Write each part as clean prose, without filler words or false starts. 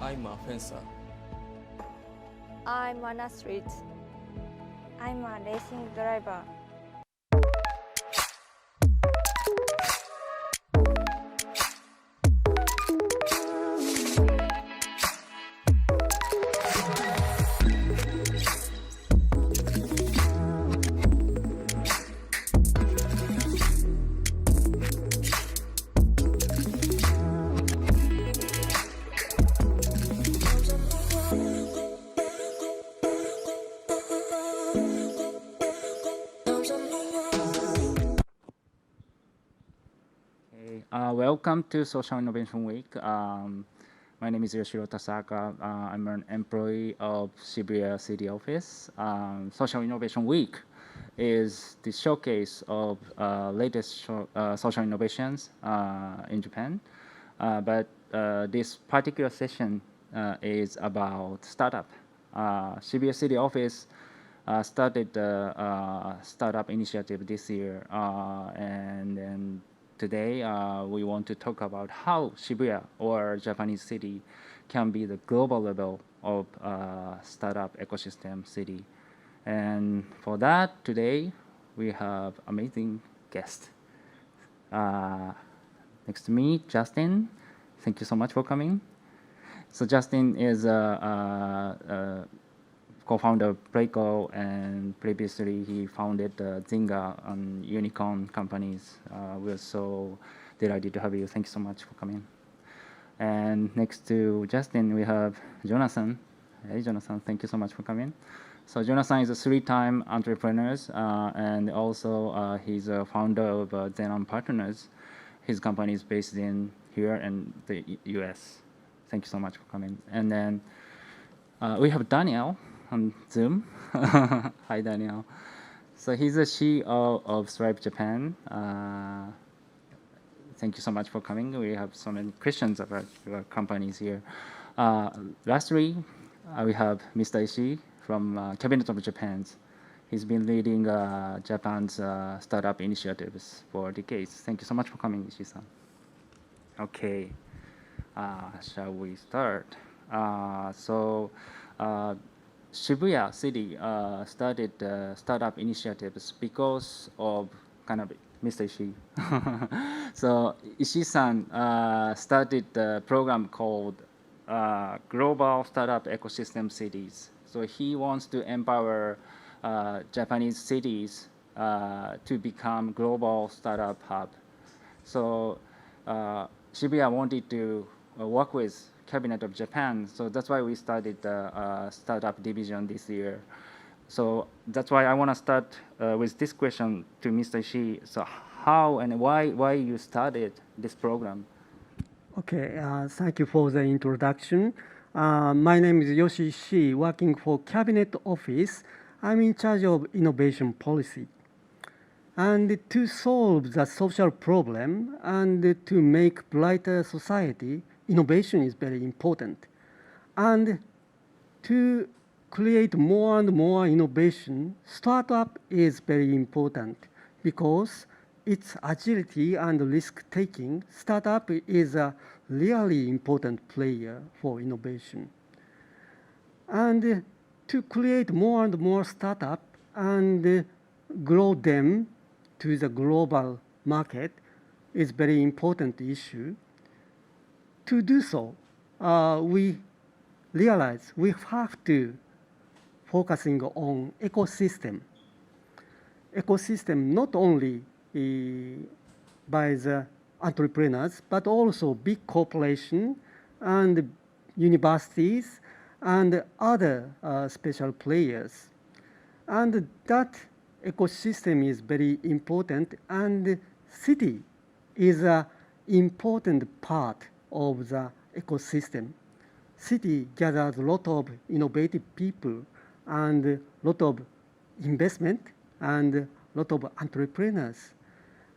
I'm a fencer. I'm an athlete. I'm a racing driver. Welcome to Social Innovation Week. My name is Yoshiro Tasaka. I'm an employee of Shibuya City Office. Social Innovation Week is the showcase of latest social innovations in Japan. But this particular session is about startup. Shibuya City Office started the startup initiative this year, and then today, we want to talk about how Shibuya or Japanese city can be the global level of startup ecosystem city. And for that, today, we have amazing guest. Next to me, Justin. Thank you so much for coming. So Justin is a co-founder of Playco, and previously he founded Zynga and Unicorn companies. We're so delighted to have you. Thank you so much for coming. And next to Justin, we have Jonathan. Hey, Jonathan, thank you so much for coming. So Jonathan is a three-time entrepreneur, and also he's a founder of Xenon Partners. His company is based in here in the US. Thank you so much for coming. And then we have Daniel on Zoom. Hi, Daniel. So he's the CEO of Stripe Japan. Thank you so much for coming. We have so many questions about your companies here. Lastly, we have Mr. Ishii from Cabinet of Japan. He's been leading Japan's startup initiatives for decades. Thank you so much for coming, Ishii-san. Okay, shall we start? Shibuya City started startup initiatives because of kind of Mr. Ishii. So Ishii-san started the program called Global Startup Ecosystem Cities. So he wants to empower Japanese cities to become global startup hub. So Shibuya wanted to work with Cabinet of Japan, so that's why we started the startup division this year. So that's why I want to start with this question to Mr. Ishii. So how and why you started this program? Okay, thank you for the introduction. My name is Yoshi Ishii, working for Cabinet Office. I'm in charge of innovation policy. And to solve the social problem and to make brighter society, innovation is very important. And to create more and more innovation, startup is very important because its agility and risk-taking, startup is a really important player for innovation. And to create more and more startup and grow them to the global market is very important issue. To do so, we realize we have to focusing on ecosystem. Ecosystem not only by the entrepreneurs, but also big corporations and universities and other special players. And that ecosystem is very important, and city is an important part of the ecosystem. City gathers a lot of innovative people and a lot of investment and a lot of entrepreneurs.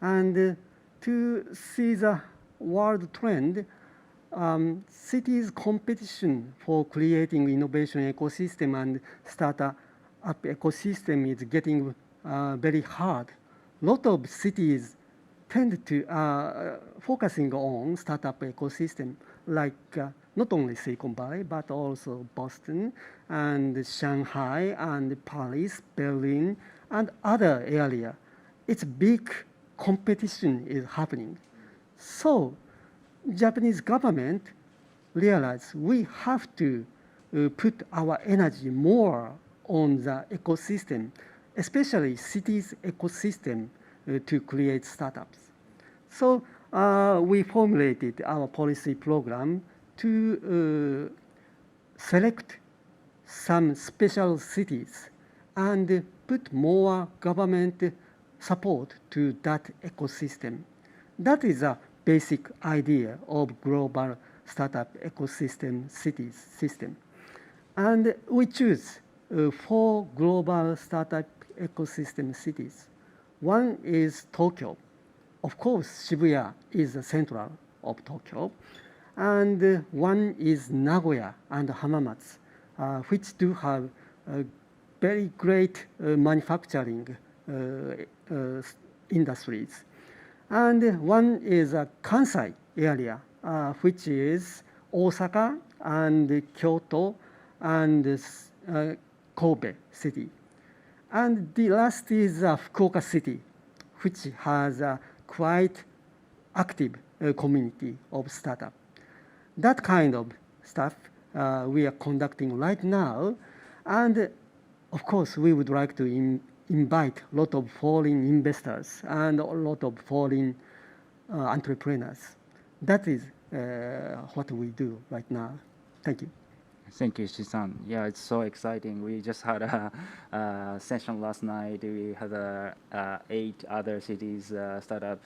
And to see the world trend, cities' competition for creating innovation ecosystem and startup ecosystem is getting very hard. A lot of cities tend to focusing on startup ecosystem, like not only Silicon Valley, but also Boston and Shanghai and Paris, Berlin, and other area. It's big competition is happening. So Japanese government realized we have to put our energy more on the ecosystem, especially cities ecosystem to create startups. So we formulated our policy program to select some special cities and put more government support to that ecosystem. That is a basic idea of global startup ecosystem cities system. And we choose 4 global startup ecosystem cities. One is Tokyo. Of course, Shibuya is the central of Tokyo. And one is Nagoya and Hamamatsu, which do have very great manufacturing industries. And one is a Kansai area, which is Osaka and Kyoto and Kobe city. And the last is Fukuoka city, which has a quite active community of startup. That kind of stuff we are conducting right now. And of course, we would like to invite a lot of foreign investors and a lot of foreign entrepreneurs. That is what we do right now. Thank you. Thank you, Shi-san. Yeah, it's so exciting. We just had a session last night. We had 8 other cities startup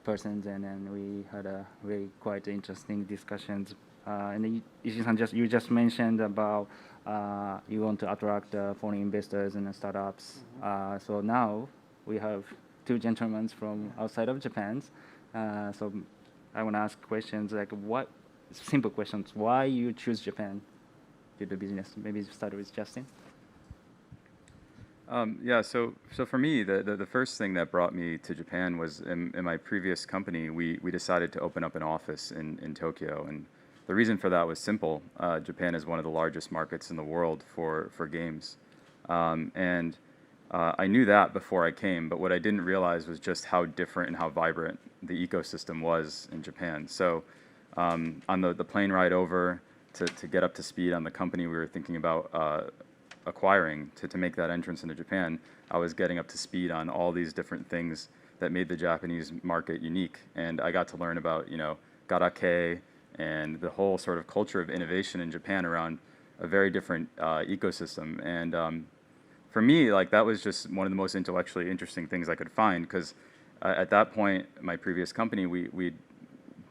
persons, and then we had a very quite interesting discussions. And Ishii-san, you just mentioned about you want to attract foreign investors and startups. So now we have 2 gentlemen from outside of Japan. So I want to ask questions like simple questions. Why you choose Japan to do business? Maybe start with Justin. Yeah, so for me, the first thing that brought me to Japan was in my previous company, we decided to open up an office in Tokyo. And the reason for that was simple. Japan is one of the largest markets in the world for games. And I knew that before I came, but what I didn't realize was just how different and how vibrant the ecosystem was in Japan. So on the plane ride over to get up to speed on the company we were thinking about acquiring to make that entrance into Japan, I was getting up to speed on all these different things that made the Japanese market unique. And I got to learn about, garakei and the whole sort of culture of innovation in Japan around a very different ecosystem. And for me, that was just one of the most intellectually interesting things I could find, because at that point, my previous company, we'd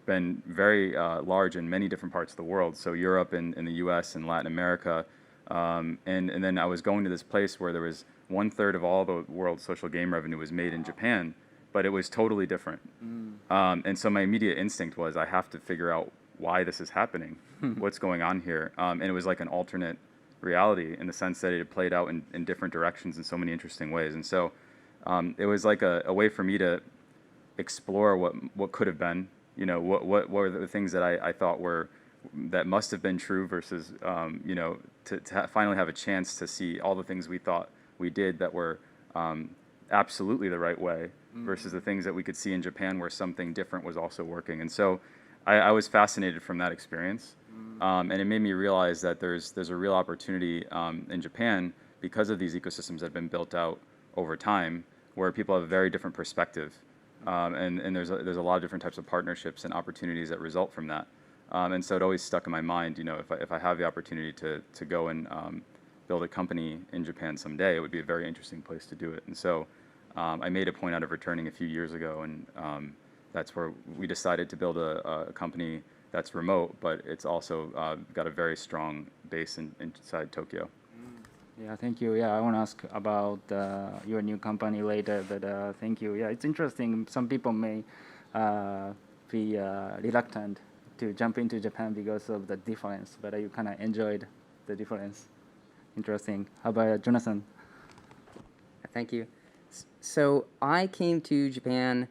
been very large in many different parts of the world, so Europe and the US and Latin America. And then I was going to this place where there was 1/3 of all the world's social game revenue was made in Japan, but it was totally different. And so my immediate instinct was, I have to figure out why this is happening, what's going on here. And it was like an alternate reality in the sense that it had played out in different directions in so many interesting ways. And so it was like a way for me to explore what could have been, what were the things that I thought that must have been true versus, to finally have a chance to see all the things we thought we did that were absolutely the right way versus the things that we could see in Japan where something different was also working. And so I was fascinated from that experience. And it made me realize that there's a real opportunity in Japan because of these ecosystems that have been built out over time, where people have a very different perspective. And there's a lot of different types of partnerships and opportunities that result from that. And so it always stuck in my mind, if I have the opportunity to go and build a company in Japan someday, it would be a very interesting place to do it. And so I made a point out of returning a few years ago, and that's where we decided to build a company that's remote, but it's also got a very strong base inside Tokyo. Yeah, thank you. Yeah, I want to ask about your new company later, but thank you. Yeah, it's interesting. Some people may be reluctant to jump into Japan because of the difference, but you kind of enjoyed the difference. Interesting. How about Jonathan? Thank you. So I came to Japan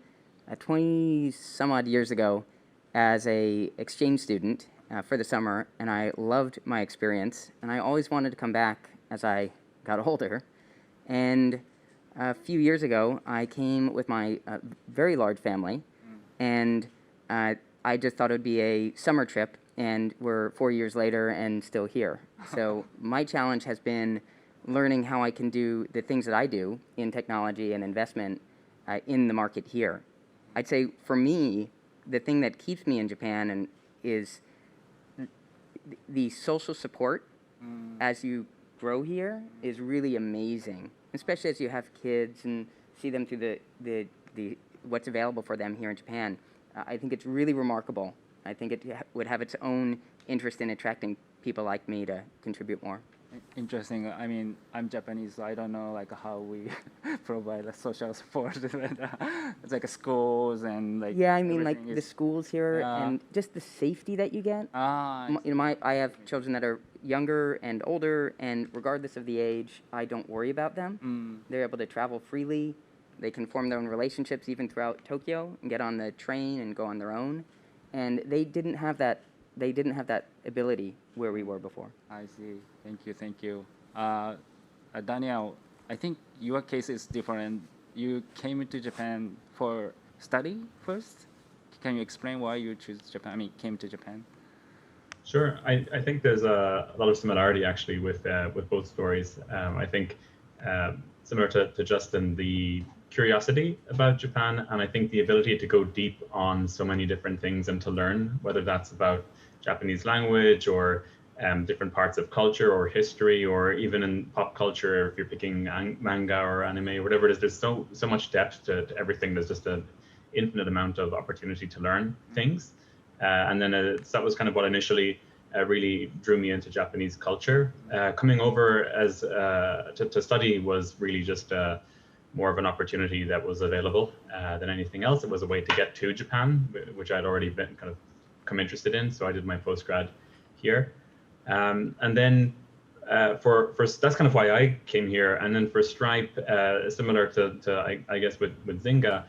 20 some odd years ago as a exchange student for the summer, and I loved my experience, and I always wanted to come back as I got older. And a few years ago, I came with my very large family, and I just thought it would be a summer trip, and we're 4 years later and still here. So my challenge has been learning how I can do the things that I do in technology and investment in the market here. I'd say for me, the thing that keeps me in Japan is the social support as you grow here is really amazing, especially as you have kids and see them through the what's available for them here in Japan. I think it's really remarkable. I think it would have its own interest in attracting people like me to contribute more. Interesting. I mean, I'm Japanese, so I don't know like how we provide social support. It's like schools and like. Yeah, I mean, like everything the is- schools here and just the safety that you get. Ah, I You know, I have children that are younger and older, and regardless of the age, I don't worry about them. They're able to travel freely. They can form their own relationships even throughout Tokyo and get on the train and go on their own. And they didn't have that. They didn't have that ability where we were before. I see. Thank you. Thank you. Daniel, I think your case is different. You came to Japan for study first. Can you explain why you choose Japan? I mean, came to Japan. Sure. I think there's a lot of similarity actually with both stories. I think similar to Justin, the curiosity about Japan, and I think the ability to go deep on so many different things and to learn, whether that's about Japanese language or different parts of culture or history, or even in pop culture, if you're picking manga or anime or whatever it is, there's so much depth to everything. There's just an infinite amount of opportunity to learn things. And then that was kind of what initially really drew me into Japanese culture. Coming over as to study was really just more of an opportunity that was available than anything else. It was a way to get to Japan, which I'd already been kind of come interested in. So I did my postgrad here. And then for that's kind of why I came here. And then for Stripe, similar to I guess with Zynga,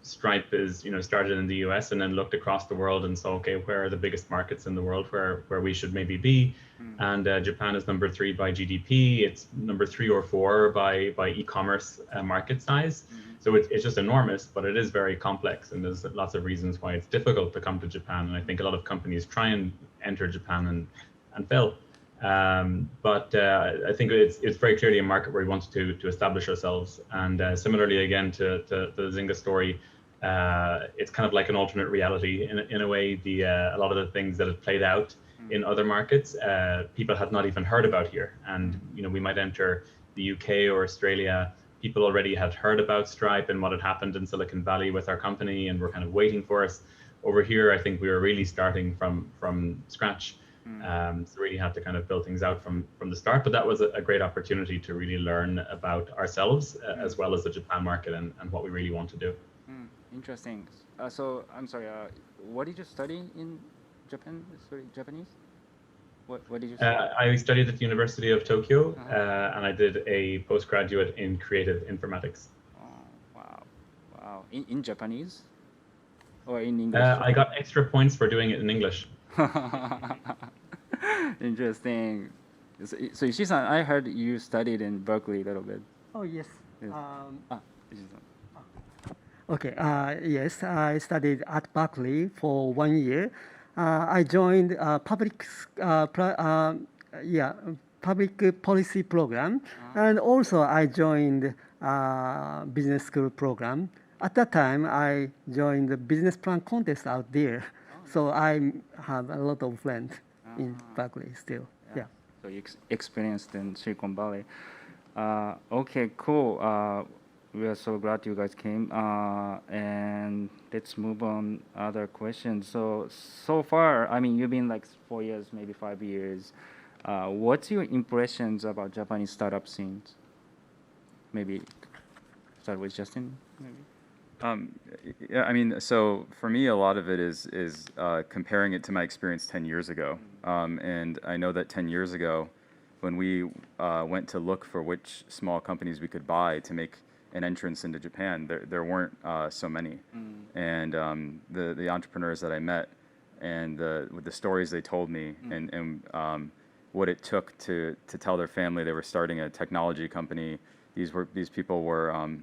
Stripe is started in the US and then looked across the world and saw, okay, where are the biggest markets in the world where we should maybe be? And Japan is number 3 by GDP. It's number 3 or 4 by e-commerce market size. So it's just enormous, but it is very complex, and there's lots of reasons why it's difficult to come to Japan. And I think a lot of companies try and enter Japan and fail. But I think it's very clearly a market where we wanted to establish ourselves. And similarly, again, to the Zynga story, it's kind of like an alternate reality in a way. A lot of the things that have played out in other markets, people had not even heard about here. And we might enter the UK or Australia. People already had heard about Stripe and what had happened in Silicon Valley with our company, and were kind of waiting for us. Over here, I think we were really starting from scratch. So really had to kind of build things out from the start. But that was a great opportunity to really learn about ourselves as well as the Japan market and what we really want to do. Interesting. So I'm sorry. What did you study in Japan? Sorry, Japanese. What did you study? I studied at the University of Tokyo, and I did a postgraduate in creative informatics. Oh, wow. In Japanese or in English? I got extra points for doing it in English. Interesting. So Ishii-san, I heard you studied in Berkeley a little bit. Oh, yes. Yes. Ishii-san. Okay, yes, I studied at Berkeley for 1 year. I joined public policy program, and also I joined business school program. At that time, I joined the business plan contest out there, so I have a lot of friends in Berkeley still. Yeah. So you experienced in Silicon Valley. Okay, cool. We are so glad you guys came. And let's move on other questions. So far, I mean, you've been like 4 years, maybe 5 years. What's your impressions about Japanese startup scenes? Maybe start with Justin, maybe. Yeah, I mean, so for me, a lot of it is comparing it to my experience 10 years ago. And I know that 10 years ago, when we went to look for which small companies we could buy to make an entrance into Japan, there weren't so many. And the entrepreneurs that I met and with the stories they told me and what it took to tell their family they were starting a technology company, these people were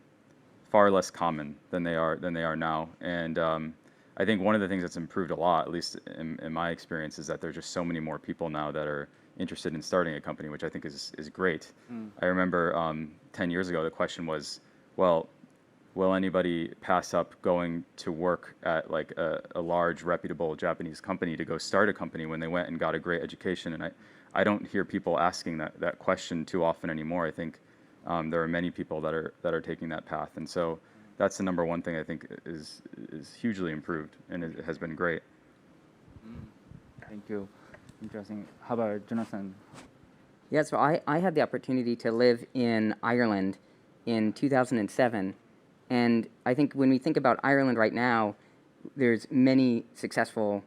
far less common than they are now. And I think one of the things that's improved a lot, at least in my experience, is that there's just so many more people now that are interested in starting a company, which I think is great. I remember 10 years ago, the question was, well, will anybody pass up going to work at like a large, reputable Japanese company to go start a company when they went and got a great education? And I don't hear people asking that question too often anymore. I think there are many people that are taking that path. And so that's the number one thing I think is hugely improved, and it has been great. Thank you. Interesting. How about Jonathan? Yeah, so I had the opportunity to live in Ireland in 2007. And I think when we think about Ireland right now, there's many successful,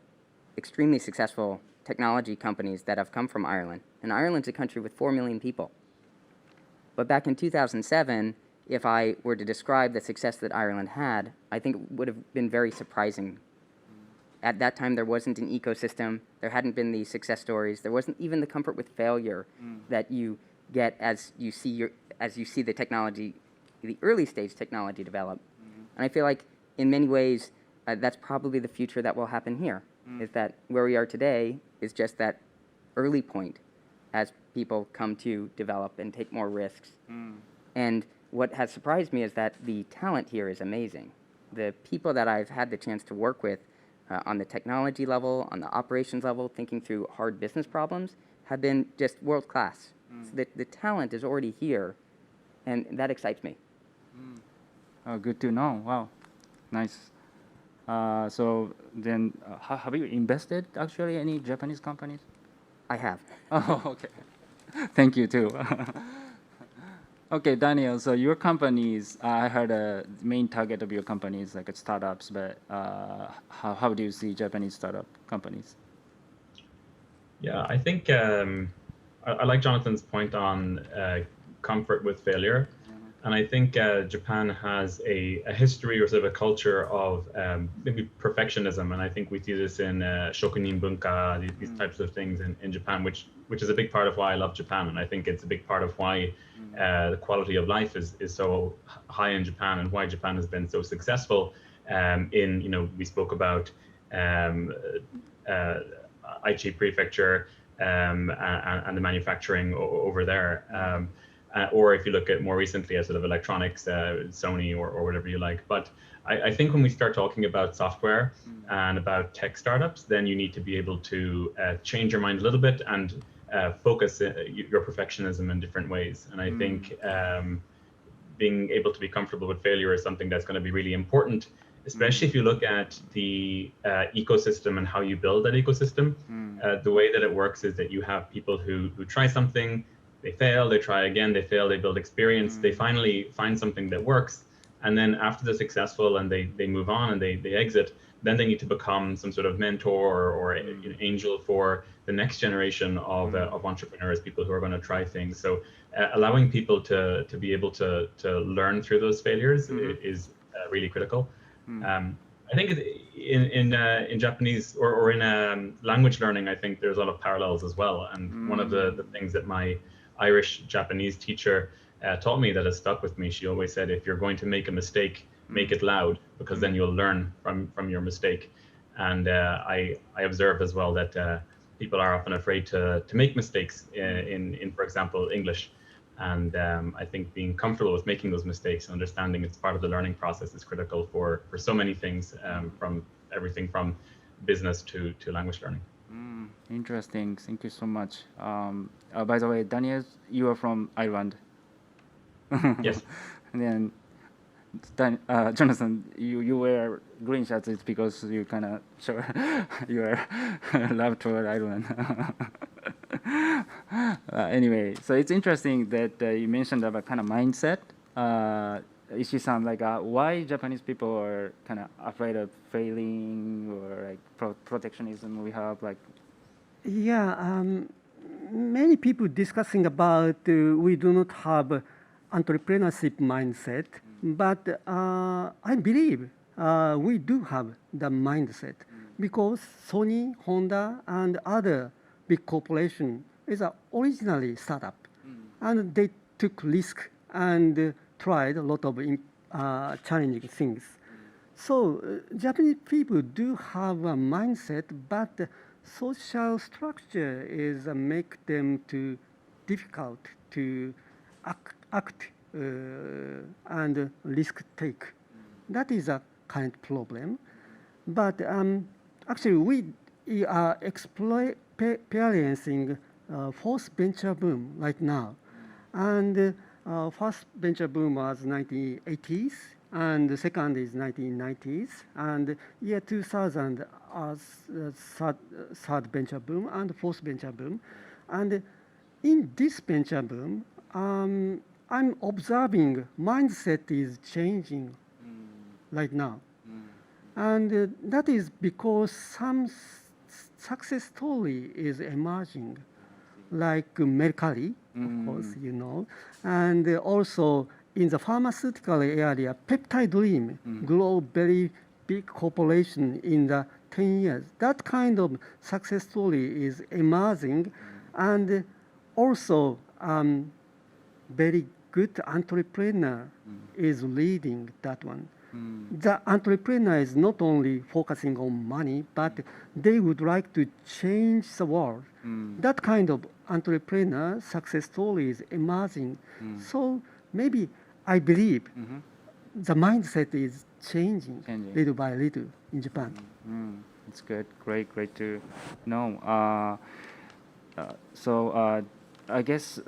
extremely successful technology companies that have come from Ireland. And Ireland's a country with 4 million people. But back in 2007, if I were to describe the success that Ireland had, I think it would have been very surprising. At that time, there wasn't an ecosystem. There hadn't been these success stories. There wasn't even the comfort with failure that you get as you see the technology, the early stage technology develop. And I feel like in many ways, that's probably the future that will happen here, is that where we are today is just that early point as people come to develop and take more risks. And what has surprised me is that the talent here is amazing. The people that I've had the chance to work with on the technology level, on the operations level, thinking through hard business problems, have been just world class. So the talent is already here, and that excites me. Oh, good to know. Wow, nice. So then, have you invested actually any Japanese companies? I have. Oh, okay. Thank you too. Okay, Daniel. So your companies, I heard the main target of your company is like startups, but how do you see Japanese startup companies? Yeah, I think I like Jonathan's point on comfort with failure. And I think Japan has a history or sort of a culture of maybe perfectionism. And I think we see this in shokunin bunka, these types of things in Japan, which is a big part of why I love Japan. And I think it's a big part of why the quality of life is so high in Japan, and why Japan has been so successful we spoke about Aichi Prefecture and the manufacturing over there. Or if you look at more recently at sort of electronics, Sony or whatever you like. But I think when we start talking about software and about tech startups, then you need to be able to change your mind a little bit and focus your perfectionism in different ways. And I think being able to be comfortable with failure is something that's going to be really important, especially if you look at the ecosystem and how you build that ecosystem. The way that it works is that you have people who try something, they fail, they try again, they fail, they build experience, they finally find something that works. And then after they're successful and they move on and they exit, then they need to become some sort of mentor or angel for the next generation of entrepreneurs, people who are going to try things. So allowing people to be able to learn through those failures is really critical. I think in Japanese or in language learning, I think there's a lot of parallels as well. And one of the things that my Irish Japanese teacher taught me that has stuck with me, she always said, if you're going to make a mistake, make it loud, because then you'll learn from your mistake. And I observe as well that people are often afraid to make mistakes in, for example, English. And I think being comfortable with making those mistakes and understanding it's part of the learning process is critical for so many things, from everything from business to language learning. Interesting. Thank you so much. By the way, Daniel, you are from Ireland. Yes. And then Jonathan, you wear green shirts. It's because you kind of show your love toward Ireland. Anyway, so it's interesting that you mentioned about kind of mindset. Ishii-san, like why Japanese people are kind of afraid of failing or like protectionism we have like. Yeah, many people discussing about we do not have entrepreneurship mindset But I believe we do have the mindset because Sony, Honda, and other big corporations is originally startup, and they took risk and tried a lot of challenging things. So Japanese people do have a mindset, but social structure is make them too difficult to act and risk take. That is a current problem. But actually, we are experiencing fourth venture boom right now. And first venture boom was 1980s, and the second is 1990s, and year 2000 as third venture boom and fourth venture boom. And in this venture boom, I'm observing mindset is changing right now. And that is because some success story is emerging, like Mercari, of course, you know, and also in the pharmaceutical area, Peptide Dream grew very big corporation in the 10 years. That kind of success story is emerging, and also very good entrepreneur is leading that one. The entrepreneur is not only focusing on money, but they would like to change the world. That kind of entrepreneur success story is emerging. So maybe I believe the mindset is changing little by little in Japan. It's good, great to know. So I guess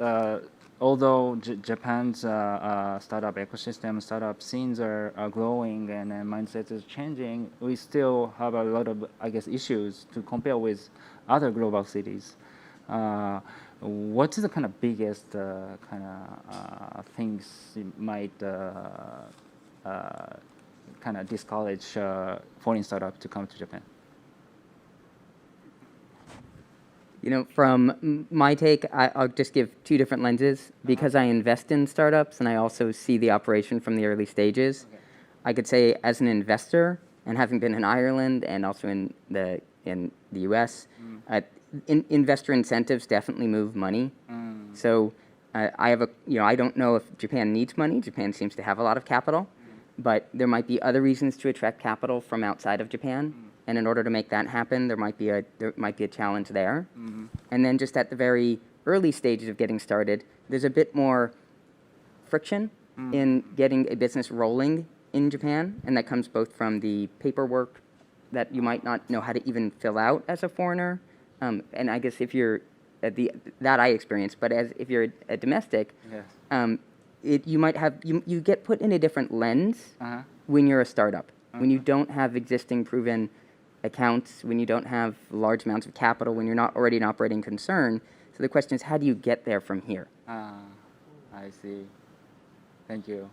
although Japan's startup ecosystem, startup scenes are growing and mindset is changing, we still have a lot of, I guess, issues to compare with other global cities. What's the kind of biggest things you might kind of discourage foreign startup to come to Japan? You know, from my take, I'll just give two different lenses. Because I invest in startups and I also see the operation from the early stages, I could say as an investor, and having been in Ireland and also in the US, investor incentives definitely move money. So I have I don't know if Japan needs money. Japan seems to have a lot of capital, but there might be other reasons to attract capital from outside of Japan. And in order to make that happen, there might be a challenge there. And then just at the very early stages of getting started, there's a bit more friction in getting a business rolling in Japan, and that comes both from the paperwork that you might not know how to even fill out as a foreigner. And I guess if you're that I experienced, but if you're a domestic, you might have you get put in a different lens when you're a startup, when you don't have existing proven accounts, when you don't have large amounts of capital, when you're not already an operating concern. So the question is, how do you get there from here? I see. Thank you.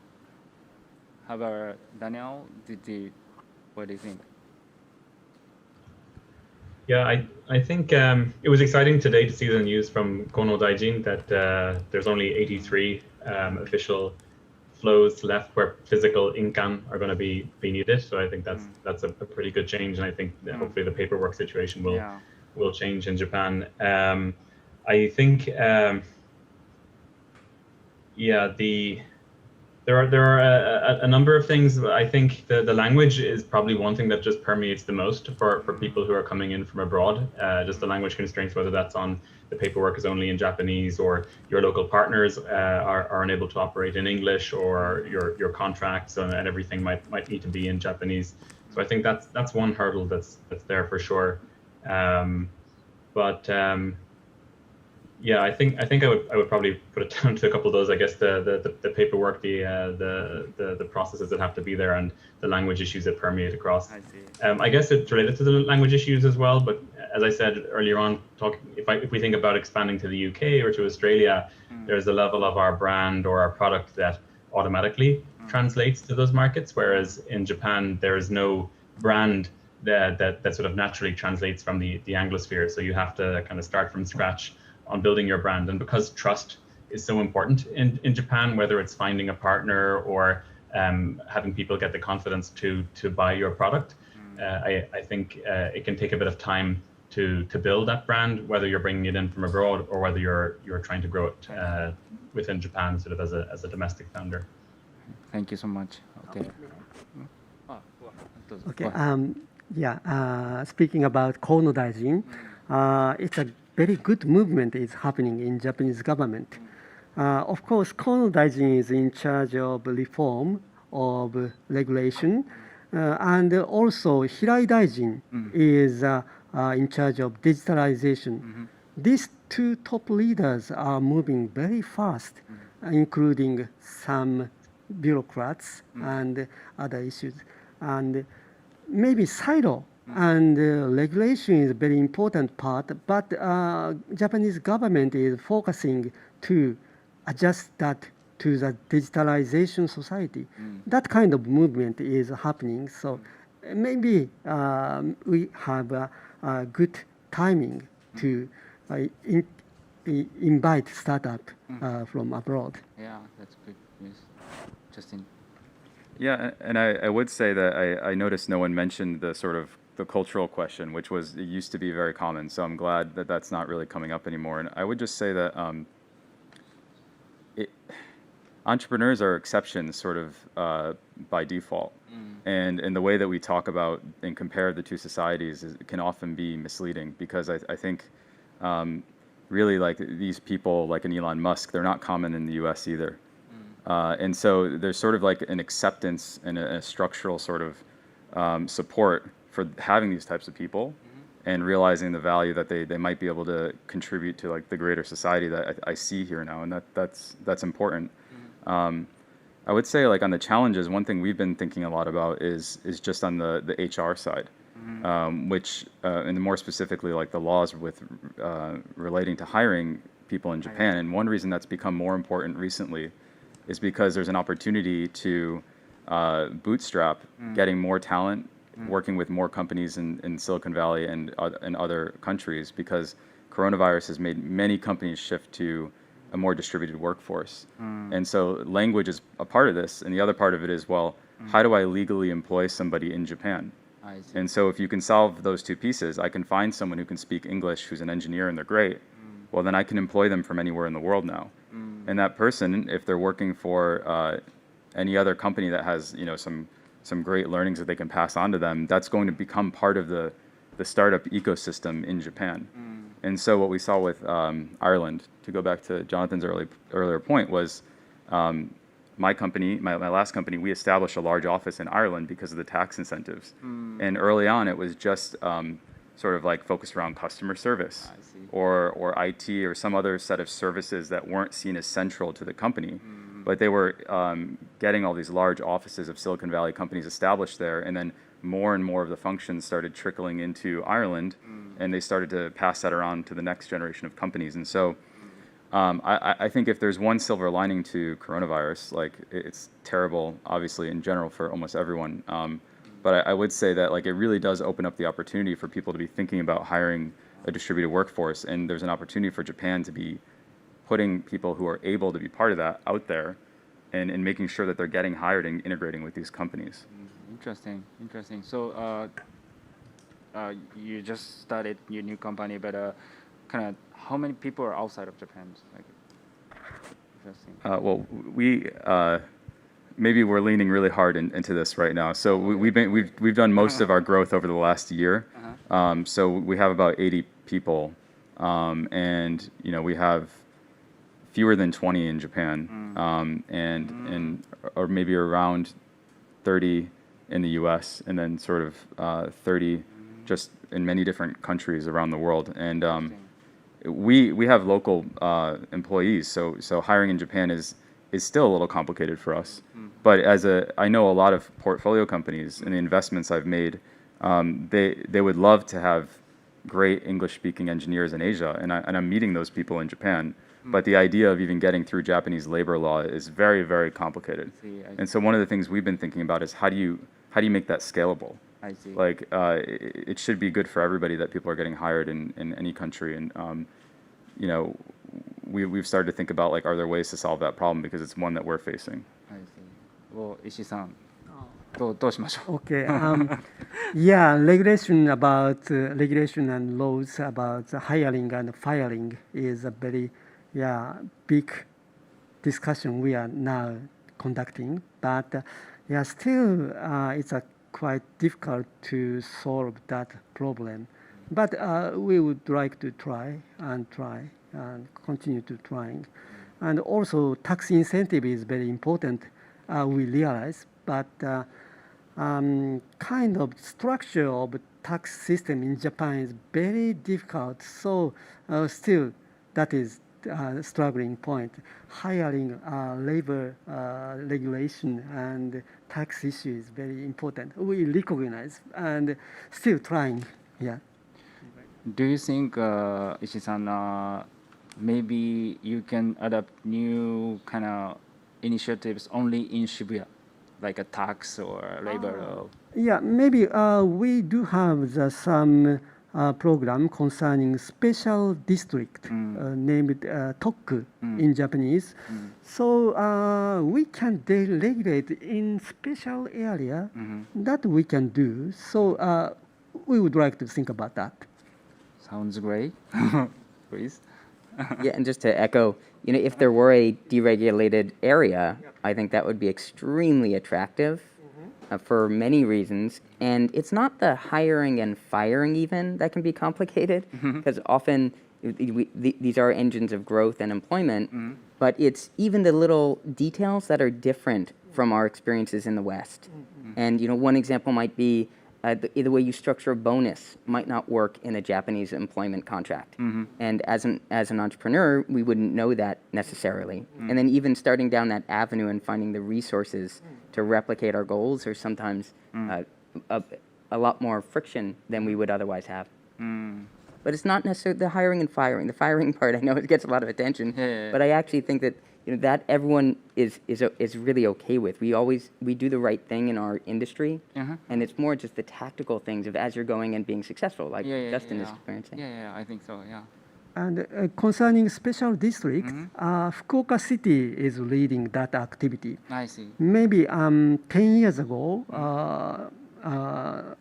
How about Daniel? What do you think? Yeah, I think it was exciting today to see the news from Kono Daijin that there's only 83 official flows left where physical inkan are going to be needed. So I think that's a pretty good change, and I think that hopefully the paperwork situation will change in Japan. I think there are a number of things. I think the language is probably one thing that just permeates the most for people who are coming in from abroad. Just the language constraints, whether that's on the paperwork is only in Japanese, or your local partners are unable to operate in English, or your contracts and everything might need to be in Japanese. So I think that's one hurdle that's there for sure. Yeah, I think I would probably put it down to a couple of those. I guess the paperwork, the processes that have to be there, and the language issues that permeate across. I see. I guess it's related to the language issues as well. But as I said earlier on, if we think about expanding to the UK or to Australia, there's a level of our brand or our product that automatically translates to those markets. Whereas in Japan, there is no brand that sort of naturally translates from the Anglosphere. So you have to kind of start from scratch on building your brand. And because trust is so important in Japan, whether it's finding a partner or having people get the confidence to buy your product. I think it can take a bit of time to build that brand, whether you're bringing it in from abroad or whether you're trying to grow it within Japan, sort of as a domestic founder. Thank you so much. Okay. Okay. Speaking about Kono Daijin, it's a very good movement is happening in Japanese government. Of course, Kono Daijin is in charge of reform of regulation, and also Hirai Daijin is in charge of digitalization. These two top leaders are moving very fast, including some bureaucrats and other issues. And maybe silo and regulation is a very important part, but Japanese government is focusing to adjust that to the digitalization society. That kind of movement is happening. So maybe we have a good timing to invite startup from abroad. Yeah, that's good news. Justin. Yeah, and I would say that I noticed no one mentioned the sort of the cultural question, which it used to be very common. So I'm glad that that's not really coming up anymore. And I would just say that entrepreneurs are exceptions sort of by default. And the way that we talk about and compare the two societies can often be misleading, because I think really like these people like an Elon Musk, they're not common in the US either. And so there's sort of like an acceptance and a structural sort of support for having these types of people and realizing the value that they might be able to contribute to like the greater society that I see here now, and that's important. I would say like on the challenges, one thing we've been thinking a lot about is just on the HR side, which and more specifically like the laws with relating to hiring people in Japan. And one reason that's become more important recently is because there's an opportunity to bootstrap getting more talent, working with more companies in Silicon Valley and other countries, because coronavirus has made many companies shift to a more distributed workforce. And so language is a part of this, and the other part of it is, well, how do I legally employ somebody in Japan? And so if you can solve those two pieces, I can find someone who can speak English, who's an engineer, and they're great. Well, then I can employ them from anywhere in the world now. And that person, if they're working for any other company that has, you know, some great learnings that they can pass on to them, that's going to become part of the startup ecosystem in Japan. And so what we saw with Ireland, to go back to Jonathan's earlier point, was my company, my last company, we established a large office in Ireland because of the tax incentives. And early on, it was just sort of like focused around customer service or IT or some other set of services that weren't seen as central to the company. But they were getting all these large offices of Silicon Valley companies established there, and then more and more of the functions started trickling into Ireland, and they started to pass that around to the next generation of companies. And so I think if there's one silver lining to coronavirus, like it's terrible, obviously, in general for almost everyone. But I would say that like it really does open up the opportunity for people to be thinking about hiring a distributed workforce, and there's an opportunity for Japan to be putting people who are able to be part of that out there, and making sure that they're getting hired and integrating with these companies. Interesting. So you just started your new company, but kind of how many people are outside of Japan? Like, interesting. Well, we maybe we're leaning really hard into this right now. So we've done most of our growth over the last year. So we have about 80 people, and you know we have fewer than 20 in Japan, and or maybe around 30 in the U.S. and then sort of 30 just in many different countries around the world. And we have local employees, so hiring in Japan is still a little complicated for us. But I know a lot of portfolio companies and the investments I've made, they would love to have great English-speaking engineers in Asia, and I'm meeting those people in Japan. But the idea of even getting through Japanese labor law is very, very complicated. And so one of the things we've been thinking about is how do you make that scalable? I see. Like it should be good for everybody that people are getting hired in any country. And you know, we've started to think about like, are there ways to solve that problem, because it's one that we're facing. I see. を石井さんどうしましょう。 Okay. Yeah, regulation and laws about hiring and firing is a very big discussion we are now conducting. But still it's quite difficult to solve that problem. But we would like to try and continue to trying. And also tax incentive is very important, we realize, but kind of structure of tax system in Japan is very difficult. So still that is struggling point. Hiring, labor regulation and tax issue is very important. We recognize and still trying. Yeah. Do you think, Ishii-san, maybe you can adopt new kind of initiatives only in Shibuya, like a tax or labor law? Yeah, maybe we do have some program concerning special district named Tokku in Japanese. So we can deregulate in special area that we can do. So we would like to think about that. Sounds great. Please. Yeah, and just to echo, if there were a deregulated area, I think that would be extremely attractive for many reasons. And it's not the hiring and firing even that can be complicated, because often these are engines of growth and employment, but it's even the little details that are different from our experiences in the West. And one example might be the way you structure a bonus might not work in a Japanese employment contract. And as an entrepreneur, we wouldn't know that necessarily. And then even starting down that avenue and finding the resources to replicate our goals are sometimes a lot more friction than we would otherwise have. But it's not necessarily the hiring and firing. The firing part, I know it gets a lot of attention, but I actually think that that everyone is really okay with. We do the right thing in our industry, and it's more just the tactical things of as you're going and being successful, like Justin is experiencing. Yeah, I think so, yeah. And concerning special district, Fukuoka City is leading that activity. I see. Maybe 10 years ago,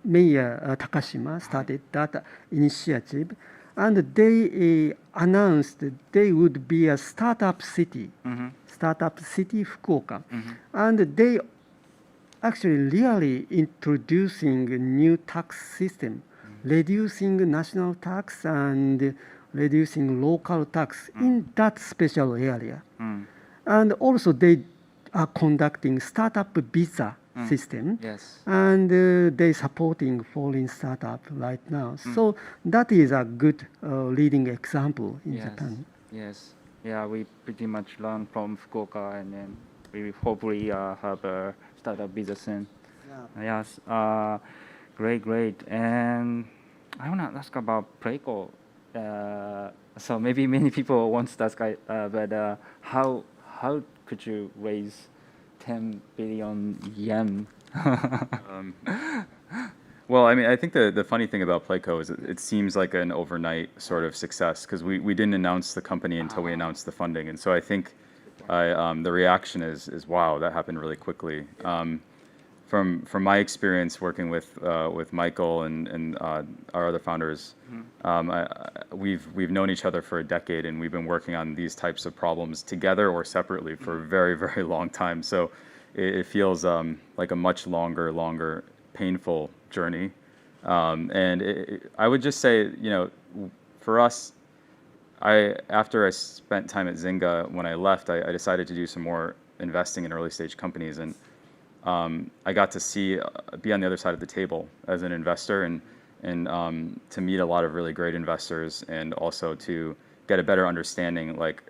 Mayor Takashima started that initiative, and they announced they would be a startup city, Fukuoka. And they actually really introducing a new tax system, reducing national tax and reducing local tax in that special area. And also they are conducting startup visa system, and they supporting foreign startup right now. So that is a good leading example in Japan. Yes, yeah, we pretty much learn from Fukuoka, and then we hopefully have a startup visa soon. Yes, great. And I want to ask about Playco. So maybe many people want to ask, but how could you raise 10 billion yen? Well, I mean, I think the funny thing about Playco is it seems like an overnight sort of success, because we didn't announce the company until we announced the funding. And so I think the reaction is wow, that happened really quickly. From my experience working with Michael and our other founders, we've known each other for a decade, and we've been working on these types of problems together or separately for a very, very long time. So it feels like a much longer, painful journey. And I would just say, for us, after I spent time at Zynga, when I left, I decided to do some more investing in early stage companies, and I got to be on the other side of the table as an investor, and to meet a lot of really great investors, and also to get a better understanding like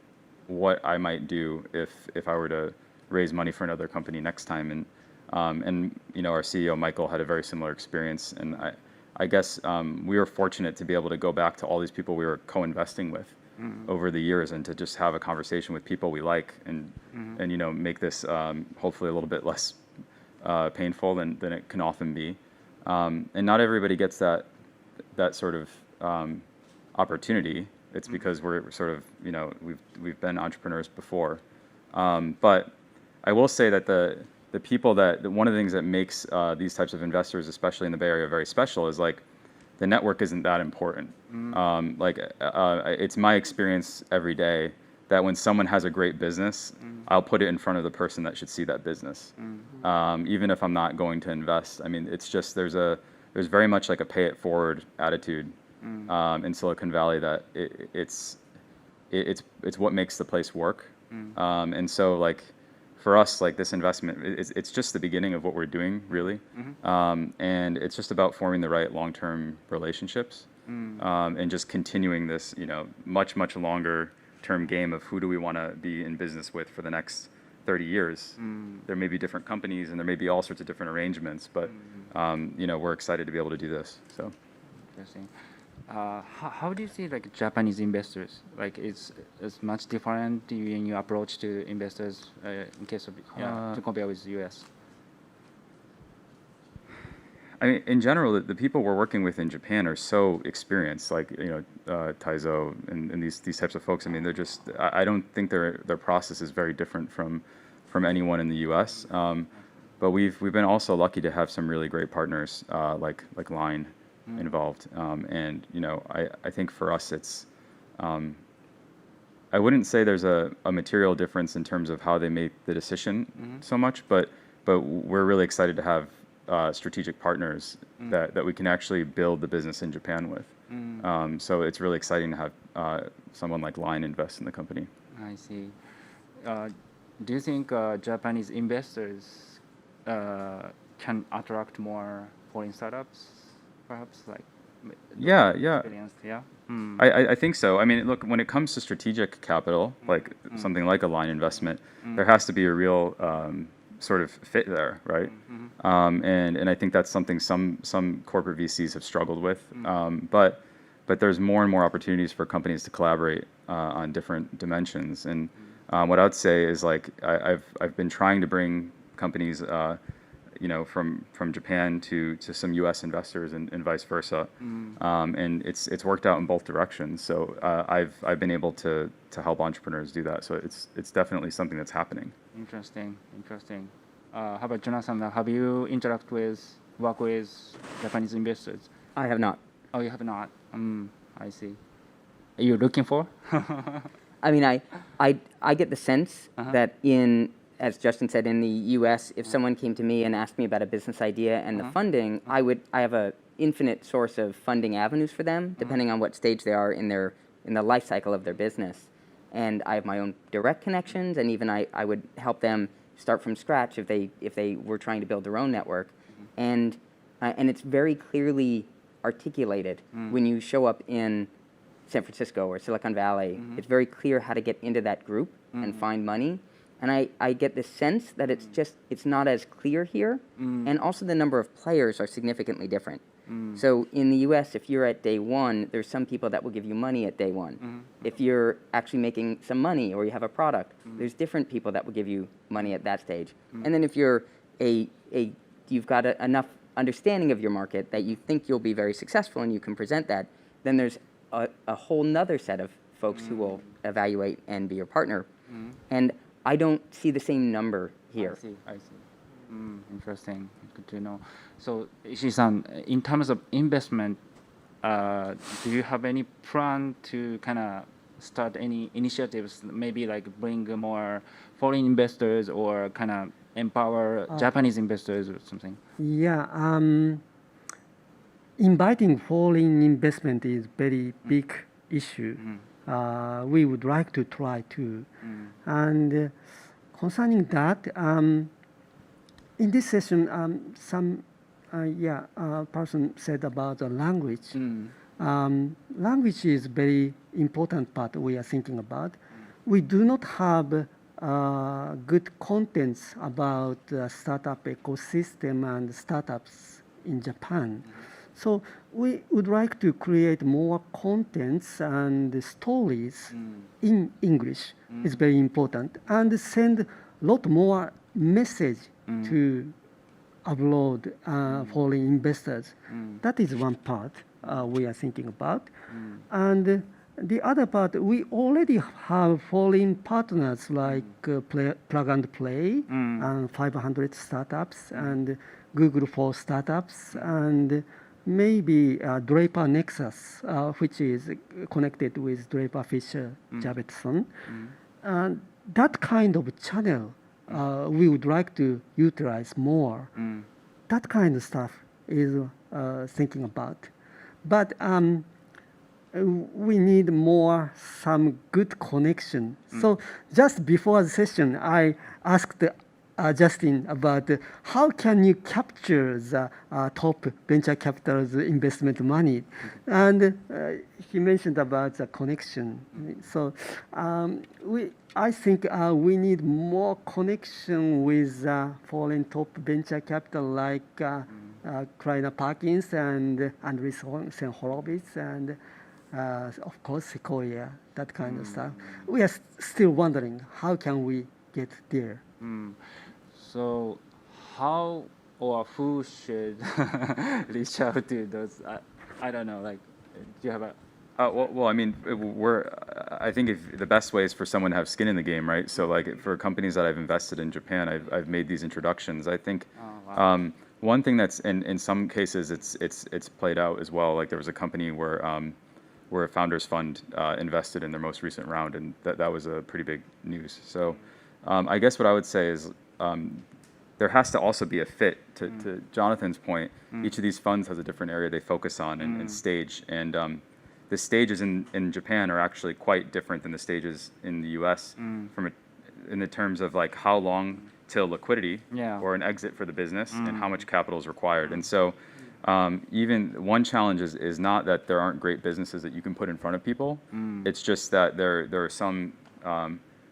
what I might do if I were to raise money for another company next time. And our CEO Michael had a very similar experience, and I guess we were fortunate to be able to go back to all these people we were co-investing with over the years, and to just have a conversation with people we like, and make this hopefully a little bit less painful than it can often be. And not everybody gets that sort of opportunity. It's because we're sort of, we've been entrepreneurs before. But I will say that the people one of the things that makes these types of investors, especially in the Bay Area, very special is like the network isn't that important. It's my experience every day that when someone has a great business, I'll put it in front of the person that should see that business. Even if I'm not going to invest. I mean, it's just there's very much like a pay it forward attitude in Silicon Valley that it's what makes the place work. And so like for us, like this investment, it's just the beginning of what we're doing, really. And it's just about forming the right long-term relationships and just continuing this, much longer term game of who do we want to be in business with for the next 30 years. There may be different companies and there may be all sorts of different arrangements, but we're excited to be able to do this. So Interesting. How do you see like Japanese investors? Like it's much different in your approach to investors in case of to compare with the US. I mean, in general, the people we're working with in Japan are so experienced, like Taizo and these types of folks. I mean, they're just. I don't think their process is very different from anyone in the U.S. But we've been also lucky to have some really great partners like Line involved, and I think for us it's. I wouldn't say there's a material difference in terms of how they make the decision so much, but we're really excited to have. Strategic partners that we can actually build the business in Japan with. So it's really exciting to have someone like Line invest in the company. I see. Do you think Japanese investors can attract more foreign startups, perhaps? Yeah. Experienced, yeah? I think so. I mean, look, when it comes to strategic capital, like something like a Line investment, there has to be a real sort of fit there, right? And I think that's something some corporate VCs have struggled with. But there's more and more opportunities for companies to collaborate on different dimensions. And what I would say is like I've been trying to bring companies from Japan to some U.S. investors and vice versa. And it's worked out in both directions. So I've been able to help entrepreneurs do that. So it's definitely something that's happening. Interesting. How about Jonathan? Have you work with Japanese investors? I have not. Oh, you have not. I see. Are you looking for? I mean, I get the sense that as Justin said, in the U.S., if someone came to me and asked me about a business idea and the funding, I have a infinite source of funding avenues for them, depending on what stage they are in the life cycle of their business. And I have my own direct connections, and even I would help them start from scratch if they were trying to build their own network. And it's very clearly articulated when you show up in San Francisco or Silicon Valley. It's very clear how to get into that group and find money. And I get the sense that it's not as clear here. And also the number of players are significantly different. So in the US, if you're at day one, there's some people that will give you money at day one. If you're actually making some money or you have a product, there's different people that will give you money at that stage. And then if you're you've got enough understanding of your market that you think you'll be very successful and you can present that, then there's a whole nother set of folks who will evaluate and be your partner. And I don't see the same number here. I see. Interesting. Good to know. So, Ishii-san, in terms of investment, do you have any plan to kind of start any initiatives, maybe like bring more foreign investors or kind of empower Japanese investors or something? Yeah. Inviting foreign investment is very big issue. We would like to try to. And concerning that, in this session, some person said about the language. Language is very important part we are thinking about. We do not have good contents about startup ecosystem and startups in Japan. So we would like to create more contents and stories in English. It's very important. And send a lot more message to abroad foreign investors. That is one part we are thinking about. And the other part, we already have foreign partners like Plug and Play and 500 startups and Google for startups and maybe Draper Nexus, which is connected with Draper Fisher Jabetson. And that kind of channel we would like to utilize more. That kind of stuff is thinking about. But we need some good connection. So just before the session, I asked Justin about how can you capture the top venture capital's investment money, and he mentioned about the connection. So I think we need more connection with foreign top venture capital like Kleiner Perkins and Andreessen Horowitz and of course Sequoia, that kind of stuff. We are still wondering how can we get there. So how or who should reach out to those? I don't know. Like, do you have a? Well, I mean, I think if the best way is for someone to have skin in the game, right? So, like, for companies that I've invested in Japan, I've made these introductions. I think one thing that's in some cases it's played out as well. Like, there was a company where a founders fund invested in their most recent round, and that was a pretty big news. So, I guess what I would say is there has to also be a fit. To Jonathan's point, each of these funds has a different area they focus on and stage, and the stages in Japan are actually quite different than the stages in the U.S. In the terms of like how long till liquidity or an exit for the business and how much capital is required. And so even one challenge is not that there aren't great businesses that you can put in front of people. It's just that there are some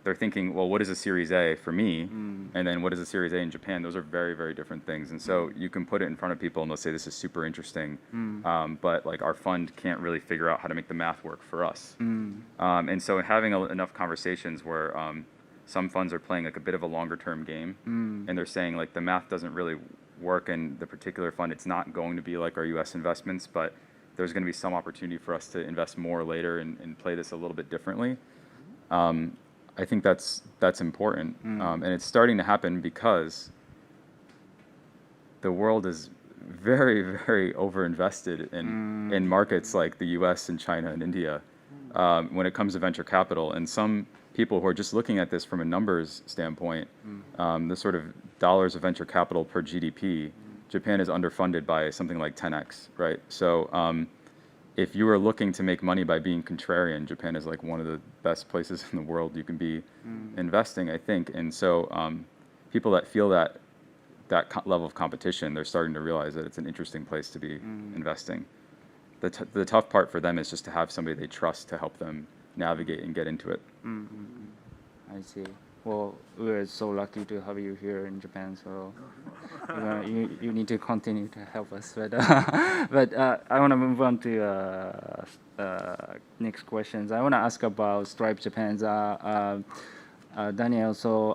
they're thinking, well, what is a Series A for me? And then what is a Series A in Japan? Those are very, very different things. And so you can put it in front of people and they'll say, this is super interesting. But like our fund can't really figure out how to make the math work for us. And so having enough conversations where some funds are playing like a bit of a longer term game and they're saying like the math doesn't really work in the particular fund. It's not going to be like our US investments, but there's going to be some opportunity for us to invest more later and play this a little bit differently. I think that's important, and it's starting to happen because the world is very, very overinvested in markets like the U.S. and China and India when it comes to venture capital. And some people who are just looking at this from a numbers standpoint, the sort of dollars of venture capital per GDP, Japan is underfunded by something like 10x, right? So if you are looking to make money by being contrarian, Japan is like one of the best places in the world you can be investing, I think. And so people that feel that level of competition, they're starting to realize that it's an interesting place to be investing. The tough part for them is just to have somebody they trust to help them navigate and get into it. I see. Well, we're so lucky to have you here in Japan, so you need to continue to help us. But I want to move on to next questions. I want to ask about Stripe Japan's Daniel. So,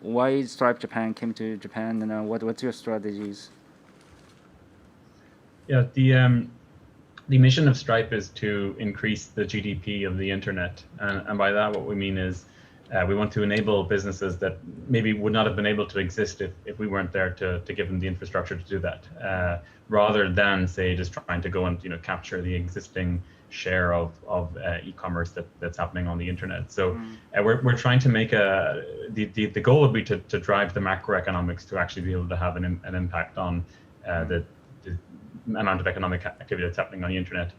why Stripe Japan came to Japan, and what's your strategies? Yeah, the mission of Stripe is to increase the GDP of the internet, and by that what we mean is we want to enable businesses that maybe would not have been able to exist if we weren't there to give them the infrastructure to do that, rather than say just trying to go and capture the existing share of e-commerce that's happening on the internet. So we're trying to make the goal would be to drive the macroeconomics to actually be able to have an impact on the amount of economic activity that's happening on the internet.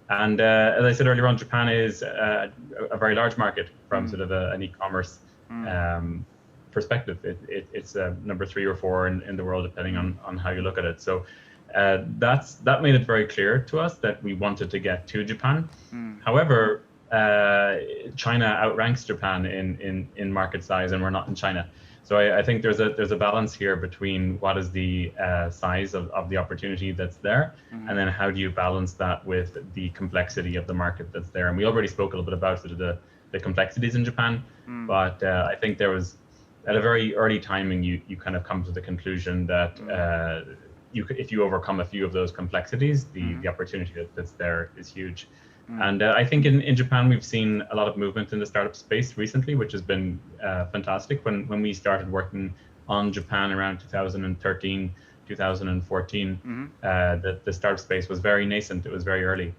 And as I said earlier on, Japan is a very large market from sort of an e-commerce perspective. It's number 3 or 4 in the world, depending on how you look at it. So that made it very clear to us that we wanted to get to Japan. However, China outranks Japan in market size, and we're not in China. So I think there's a balance here between what is the size of the opportunity that's there, and then how do you balance that with the complexity of the market that's there. And we already spoke a little bit about sort of the complexities in Japan, but I think there was, at a very early timing, you kind of come to the conclusion that if you overcome a few of those complexities, the opportunity that's there is huge. And I think in Japan, we've seen a lot of movement in the startup space recently, which has been fantastic. When we started working on Japan around 2013, 2014, the startup space was very nascent. It was very early.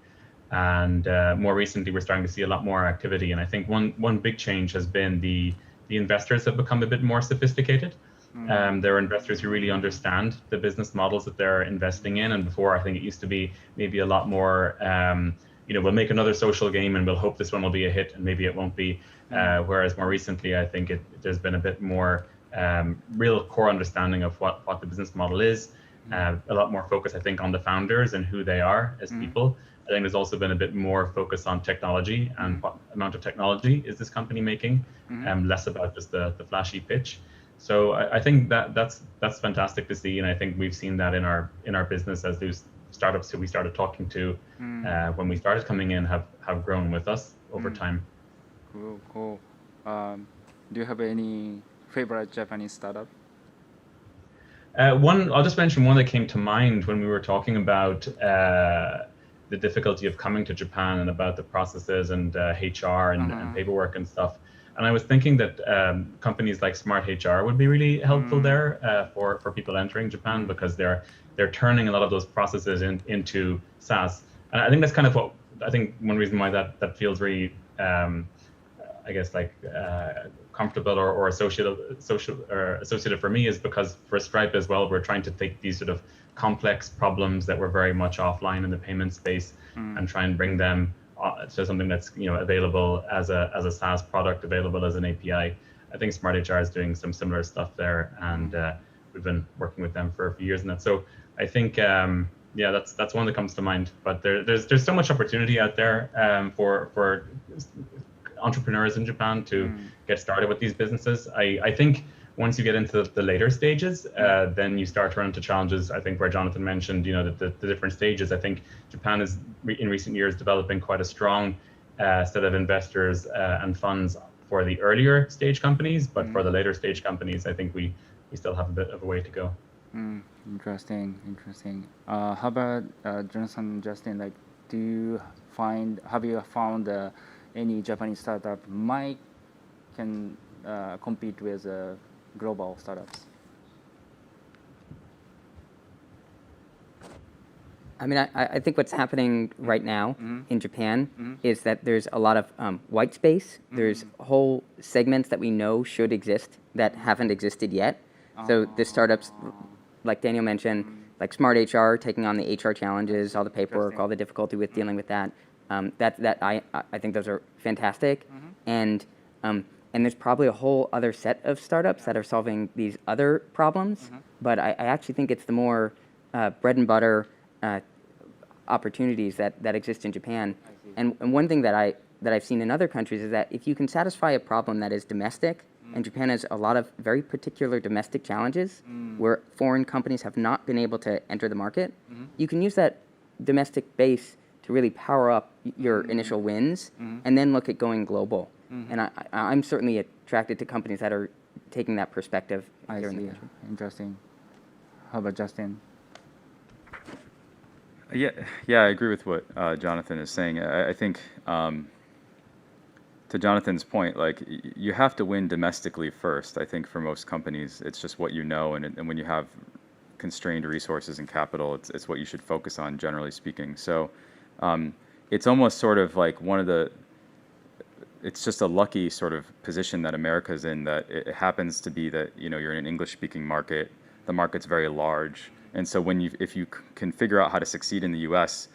And more recently, we're starting to see a lot more activity. And I think one big change has been the investors have become a bit more sophisticated. There are investors who really understand the business models that they're investing in. And before, I think it used to be maybe a lot more, we'll make another social game and we'll hope this one will be a hit and maybe it won't be. Whereas more recently, I think there's been a bit more real core understanding of what the business model is. A lot more focus, I think, on the founders and who they are as people. I think there's also been a bit more focus on technology and what amount of technology is this company making, less about just the flashy pitch. So I think that's fantastic to see, and I think we've seen that in our business as those startups who we started talking to when we started coming in have grown with us over time. Cool. Do you have any favorite Japanese startup? I'll just mention one that came to mind when we were talking about the difficulty of coming to Japan and about the processes and HR and paperwork and stuff. And I was thinking that companies like Smart HR would be really helpful there for people entering Japan, because they're turning a lot of those processes into SaaS. And I think that's kind of what I think one reason why that feels very comfortable or associated for me is because for Stripe as well, we're trying to take these sort of complex problems that were very much offline in the payment space and try and bring them to something that's available as a SaaS product, available as an API. I think Smart HR is doing some similar stuff there, and we've been working with them for a few years in that. So I think that's one that comes to mind. But there's so much opportunity out there for entrepreneurs in Japan to get started with these businesses. I think once you get into the later stages, then you start to run into challenges. I think where Jonathan mentioned, the different stages. I think Japan is in recent years developing quite a strong set of investors and funds for the earlier stage companies, but for the later stage companies, I think we still have a bit of a way to go. Interesting. How about Jonathan and Justin? Like, have you found any Japanese startup can compete with global startups? I mean, I think what's happening right now in Japan is that there's a lot of white space. There's whole segments that we know should exist that haven't existed yet. So the startups, like Daniel mentioned, like Smart HR, taking on the HR challenges, all the paperwork, all the difficulty with dealing with that. I think those are fantastic. And there's probably a whole other set of startups that are solving these other problems. But I actually think it's the more bread and butter opportunities that exist in Japan. And one thing that I've seen in other countries is that if you can satisfy a problem that is domestic, and Japan has a lot of very particular domestic challenges where foreign companies have not been able to enter the market, you can use that domestic base to really power up your initial wins and then look at going global. And I'm certainly attracted to companies that are taking that perspective here in the country. Interesting. How about Justin? Yeah, I agree with what Jonathan is saying. I think to Jonathan's point, like, you have to win domestically first. I think for most companies, it's just what you know, and when you have constrained resources and capital, it's what you should focus on, generally speaking. So it's almost sort of like it's just a lucky sort of position that America's in, that it happens to be that you're in an English-speaking market. The market's very large, and so if you can figure out how to succeed in the U.S.,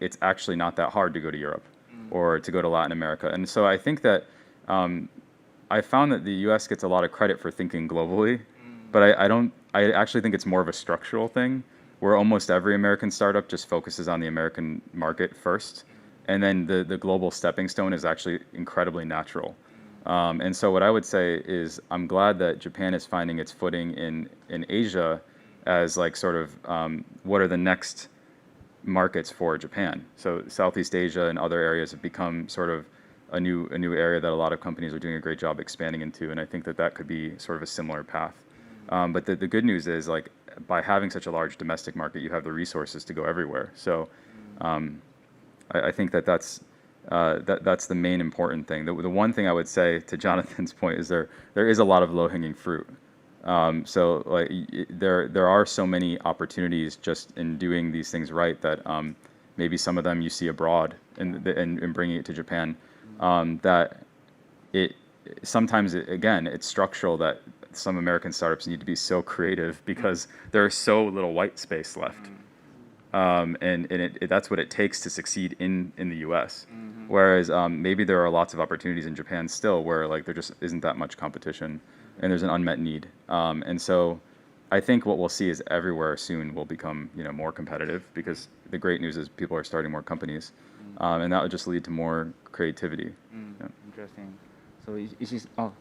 it's actually not that hard to go to Europe or to go to Latin America. And so I think that I found that the U.S. gets a lot of credit for thinking globally, but I actually think it's more of a structural thing, where almost every American startup just focuses on the American market first, and then the global stepping stone is actually incredibly natural. And so what I would say is I'm glad that Japan is finding its footing in Asia as like sort of what are the next markets for Japan. So Southeast Asia and other areas have become sort of a new area that a lot of companies are doing a great job expanding into, and I think that could be sort of a similar path. But the good news is, like, by having such a large domestic market, you have the resources to go everywhere. So I think that's the main important thing. The one thing I would say to Jonathan's point is there is a lot of low-hanging fruit. So like there are so many opportunities just in doing these things right that maybe some of them you see abroad and bringing it to Japan. That it sometimes again it's structural that some American startups need to be so creative because there is so little white space left. And that's what it takes to succeed in the U.S. Whereas maybe there are lots of opportunities in Japan still where like there just isn't that much competition and there's an unmet need. And so I think what we'll see is everywhere soon will become more competitive because the great news is people are starting more companies, and that would just lead to more creativity. Yeah. Interesting. So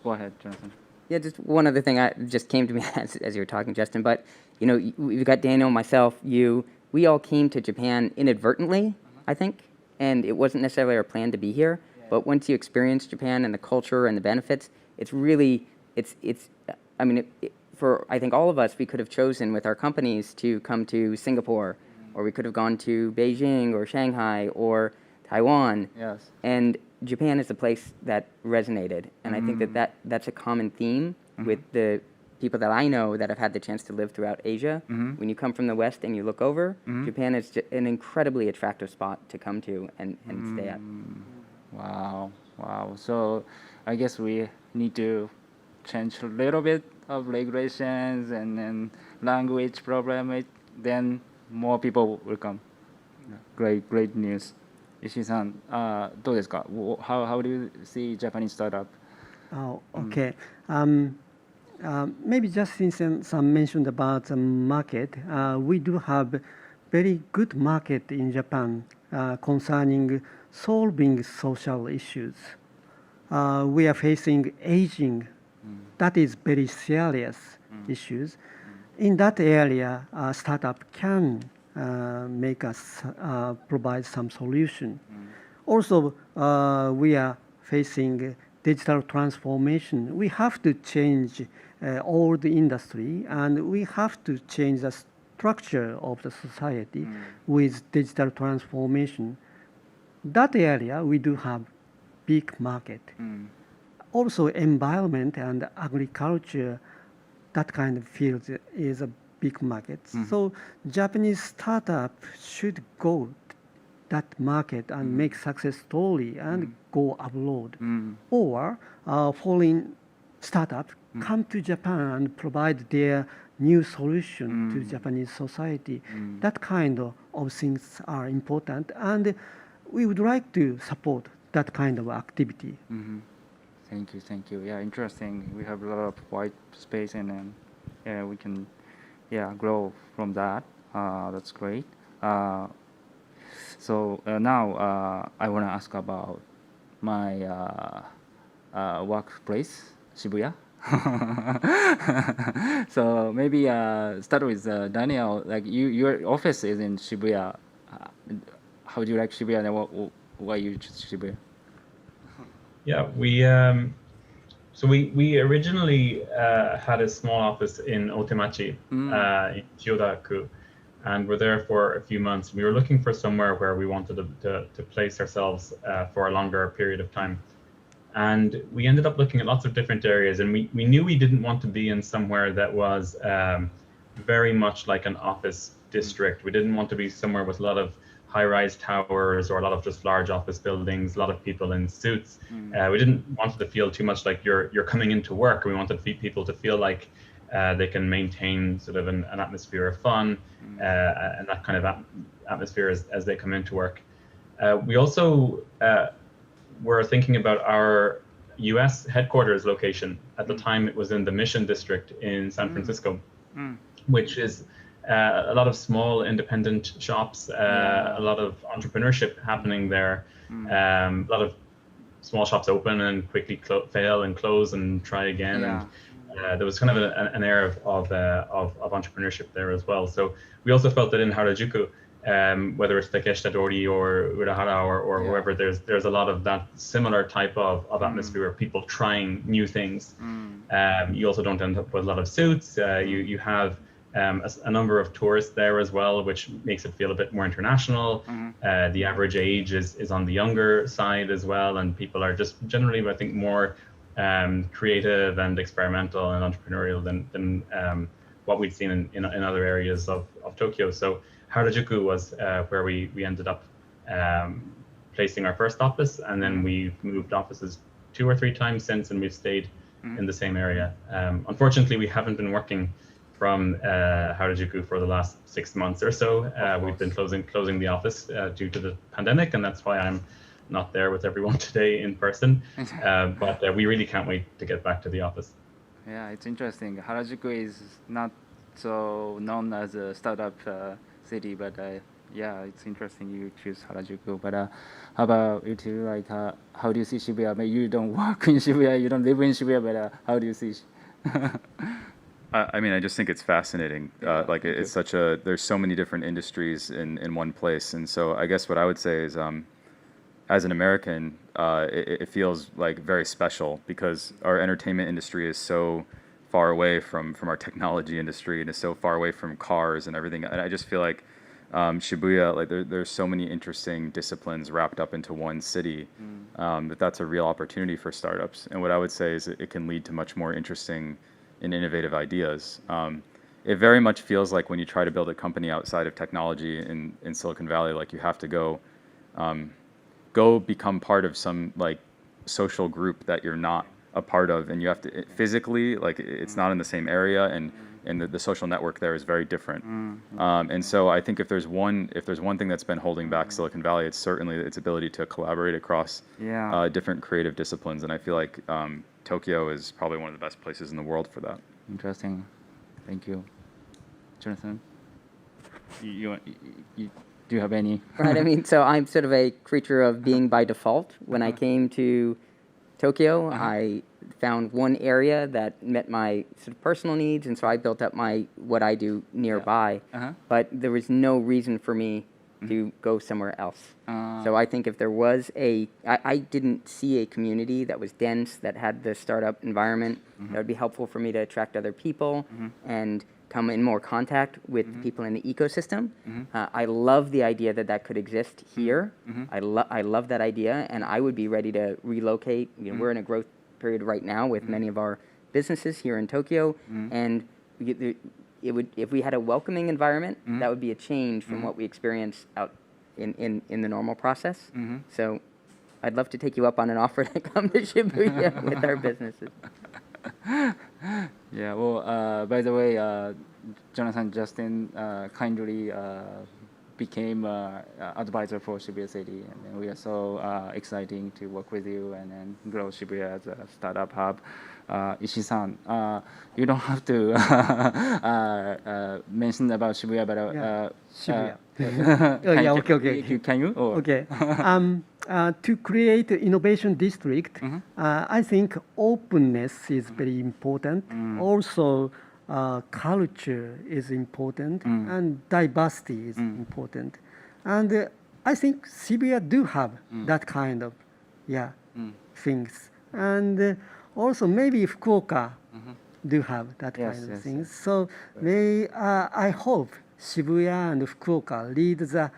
go ahead, Jonathan. Yeah, just one other thing just came to me as you were talking, Justin. But we've got Daniel, myself, you. We all came to Japan inadvertently, I think, and it wasn't necessarily our plan to be here. But once you experience Japan and the culture and the benefits, it's really I mean, for I think all of us, we could have chosen with our companies to come to Singapore, or we could have gone to Beijing or Shanghai or Taiwan. Yes. And Japan is the place that resonated, and I think that's a common theme with the people that I know that have had the chance to live throughout Asia. When you come from the West and you look over, Japan is an incredibly attractive spot to come to and stay at. Wow. So I guess we need to change a little bit of regulations and then language problem. Then more people will come. Great news. Ishii-san, どうですか? How do you see Japanese startup? Oh, okay. Maybe just since some mentioned about the market, we do have very good market in Japan concerning solving social issues. We are facing aging. That is very serious issues. In that area, a startup can make us provide some solution. Also, we are facing digital transformation. We have to change all the industry, and we have to change the structure of the society with digital transformation. That area, we do have big market. Also, environment and agriculture, that kind of field is a big market. So Japanese startup should go that market and make success story and go abroad. Or foreign startup come to Japan and provide their new solution to Japanese society. That kind of things are important, and we would like to support that kind of activity. Thank you. Yeah, interesting. We have a lot of white space, and then we can grow from that. That's great. So now I want to ask about my workplace, Shibuya. So maybe start with Daniel. Like your office is in Shibuya. How do you like Shibuya, and why you choose Shibuya? Yeah, so we originally had a small office in Otemachi, in Chiyoda-ku, and we're there for a few months. We were looking for somewhere where we wanted to place ourselves for a longer period of time. And we ended up looking at lots of different areas, and we knew we didn't want to be in somewhere that was very much like an office district. We didn't want to be somewhere with a lot of high-rise towers or a lot of just large office buildings, a lot of people in suits. We didn't want it to feel too much like you're coming into work. We wanted people to feel like they can maintain sort of an atmosphere of fun and that kind of atmosphere as they come into work. We also were thinking about our US headquarters location. At the time, it was in the Mission District in San Francisco, which is a lot of small independent shops, a lot of entrepreneurship happening there, a lot of small shops open and quickly fail and close and try again. And there was kind of an air of entrepreneurship there as well. So we also felt that in Harajuku, whether it's Takeshita-dori or Urahara or whoever, there's a lot of that similar type of atmosphere of people trying new things. You also don't end up with a lot of suits. You have a number of tourists there as well, which makes it feel a bit more international. The average age is on the younger side as well, and people are just generally, I think, more creative and experimental and entrepreneurial than what we'd seen in other areas of Tokyo. So Harajuku was where we ended up placing our first office, and then we've moved offices 2 or 3 times since, and we've stayed in the same area. Unfortunately, we haven't been working from Harajuku for the last 6 months or so. We've been closing the office due to the pandemic, and that's why I'm not there with everyone today in person. But we really can't wait to get back to the office. Yeah, it's interesting. Harajuku is not so known as a startup city, but yeah, it's interesting you choose Harajuku. But how about you two? Like, how do you see Shibuya? Maybe you don't work in Shibuya, you don't live in Shibuya, but how do you see? I mean, I just think it's fascinating. Like, it's such a, there's so many different industries in one place. And so I guess what I would say is, as an American, it feels like very special because our entertainment industry is so far away from our technology industry and is so far away from cars and everything. And I just feel like Shibuya, like there's so many interesting disciplines wrapped up into one city, that's a real opportunity for startups. And what I would say is it can lead to much more interesting and innovative ideas. It very much feels like when you try to build a company outside of technology in Silicon Valley, like you have to go become part of some like social group that you're not a part of, and you have to physically, like it's not in the same area, and the social network there is very different. And so I think if there's one thing that's been holding back Silicon Valley, it's certainly its ability to collaborate across different creative disciplines. And I feel like Tokyo is probably one of the best places in the world for that. Interesting. Thank you. Jonathan, you do you have any? Right, I mean, so I'm sort of a creature of being by default. When I came to Tokyo, I found one area that met my sort of personal needs, and so I built up what I do nearby. But there was no reason for me to go somewhere else. So I think if there was I didn't see a community that was dense, that had the startup environment, that would be helpful for me to attract other people and come in more contact with people in the ecosystem. I love the idea that could exist here. I love that idea, and I would be ready to relocate. You know, we're in a growth period right now with many of our businesses here in Tokyo, and if we had a welcoming environment, that would be a change from what we experience out in the normal process. So I'd love to take you up on an offer to come to Shibuya with our businesses. Yeah, well, by the way, Jonathan Justin kindly became advisor for Shibuya City, and then we are so exciting to work with you and then grow Shibuya as a startup hub. Ishii-san, you don't have to mention about Shibuya, but Shibuya. Yeah, okay. Can you? Or? Okay. To create innovation district, I think openness is very important. Also, culture is important, and diversity is important. And I think Shibuya do have that kind of things. And also maybe Fukuoka do have that kind of things. So I hope Shibuya and Fukuoka lead the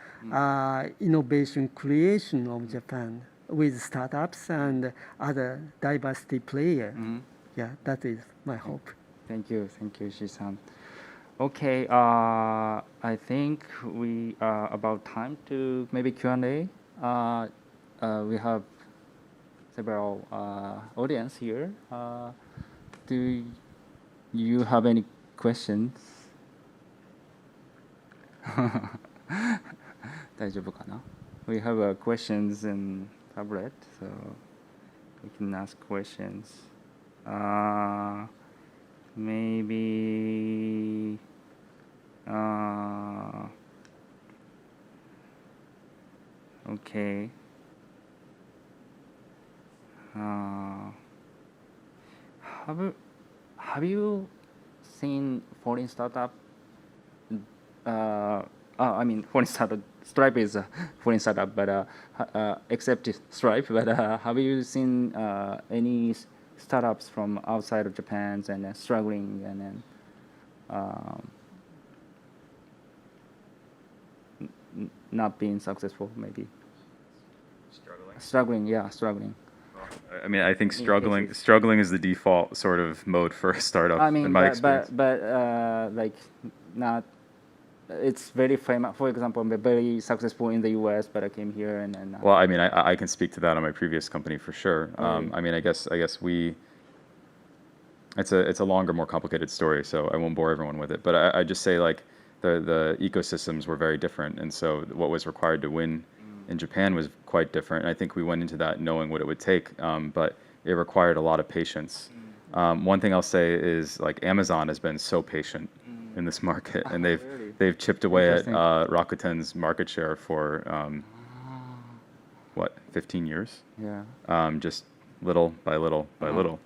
innovation creation of Japan with startups and other diversity player. Yeah, that is my hope. Thank you, Ishii-san. Okay, I think we are about time to maybe Q&A. We have several audience here. Do you have any questions? 大丈夫かな? We have questions in tablet, so we can ask questions. Maybe okay. Have you seen foreign startup? I mean, foreign startup. Stripe is a foreign startup, but except Stripe. But have you seen any startups from outside of Japan and struggling and then not being successful, maybe. Struggling? Struggling. I mean, I think In struggling is the default sort of mode for a startup, I mean, in my experience. like not. It's very famous. For example, I'm very successful in the U.S., but I came here and. Well, I mean, I can speak to that on my previous company for sure. Really? I mean, I guess it's a longer, more complicated story, so I won't bore everyone with it. But I just say like the ecosystems were very different, and so what was required to win in Japan was quite different. And I think we went into that knowing what it would take, but it required a lot of patience. One thing I'll say is like Amazon has been so patient in this market, and they've chipped away at Rakuten's market share for what, 15 years? Yeah. Just little by little by little.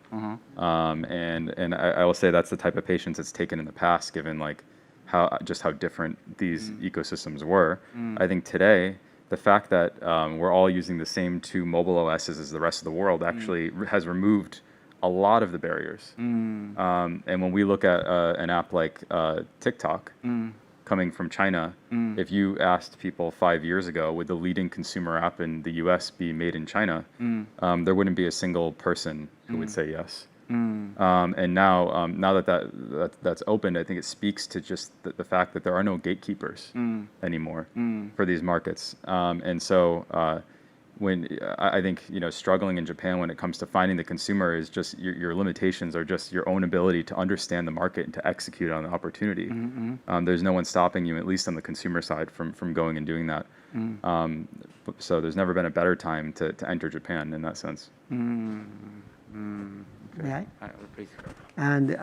And I will say that's the type of patience it's taken in the past, given like how different these ecosystems were. I think today, the fact that we're all using the same two mobile OSs as the rest of the world actually has removed a lot of the barriers. And when we look at an app like TikTok coming from China, if you asked people 5 years ago, would the leading consumer app in the US be made in China, there wouldn't be a single person who would say yes. And now that's opened, I think it speaks to just the fact that there are no gatekeepers anymore for these markets. And so when I think struggling in Japan when it comes to finding the consumer is just your limitations are just your own ability to understand the market and to execute on the opportunity. There's no one stopping you, at least on the consumer side, from going and doing that. So there's never been a better time to enter Japan in that sense. May I? Please. And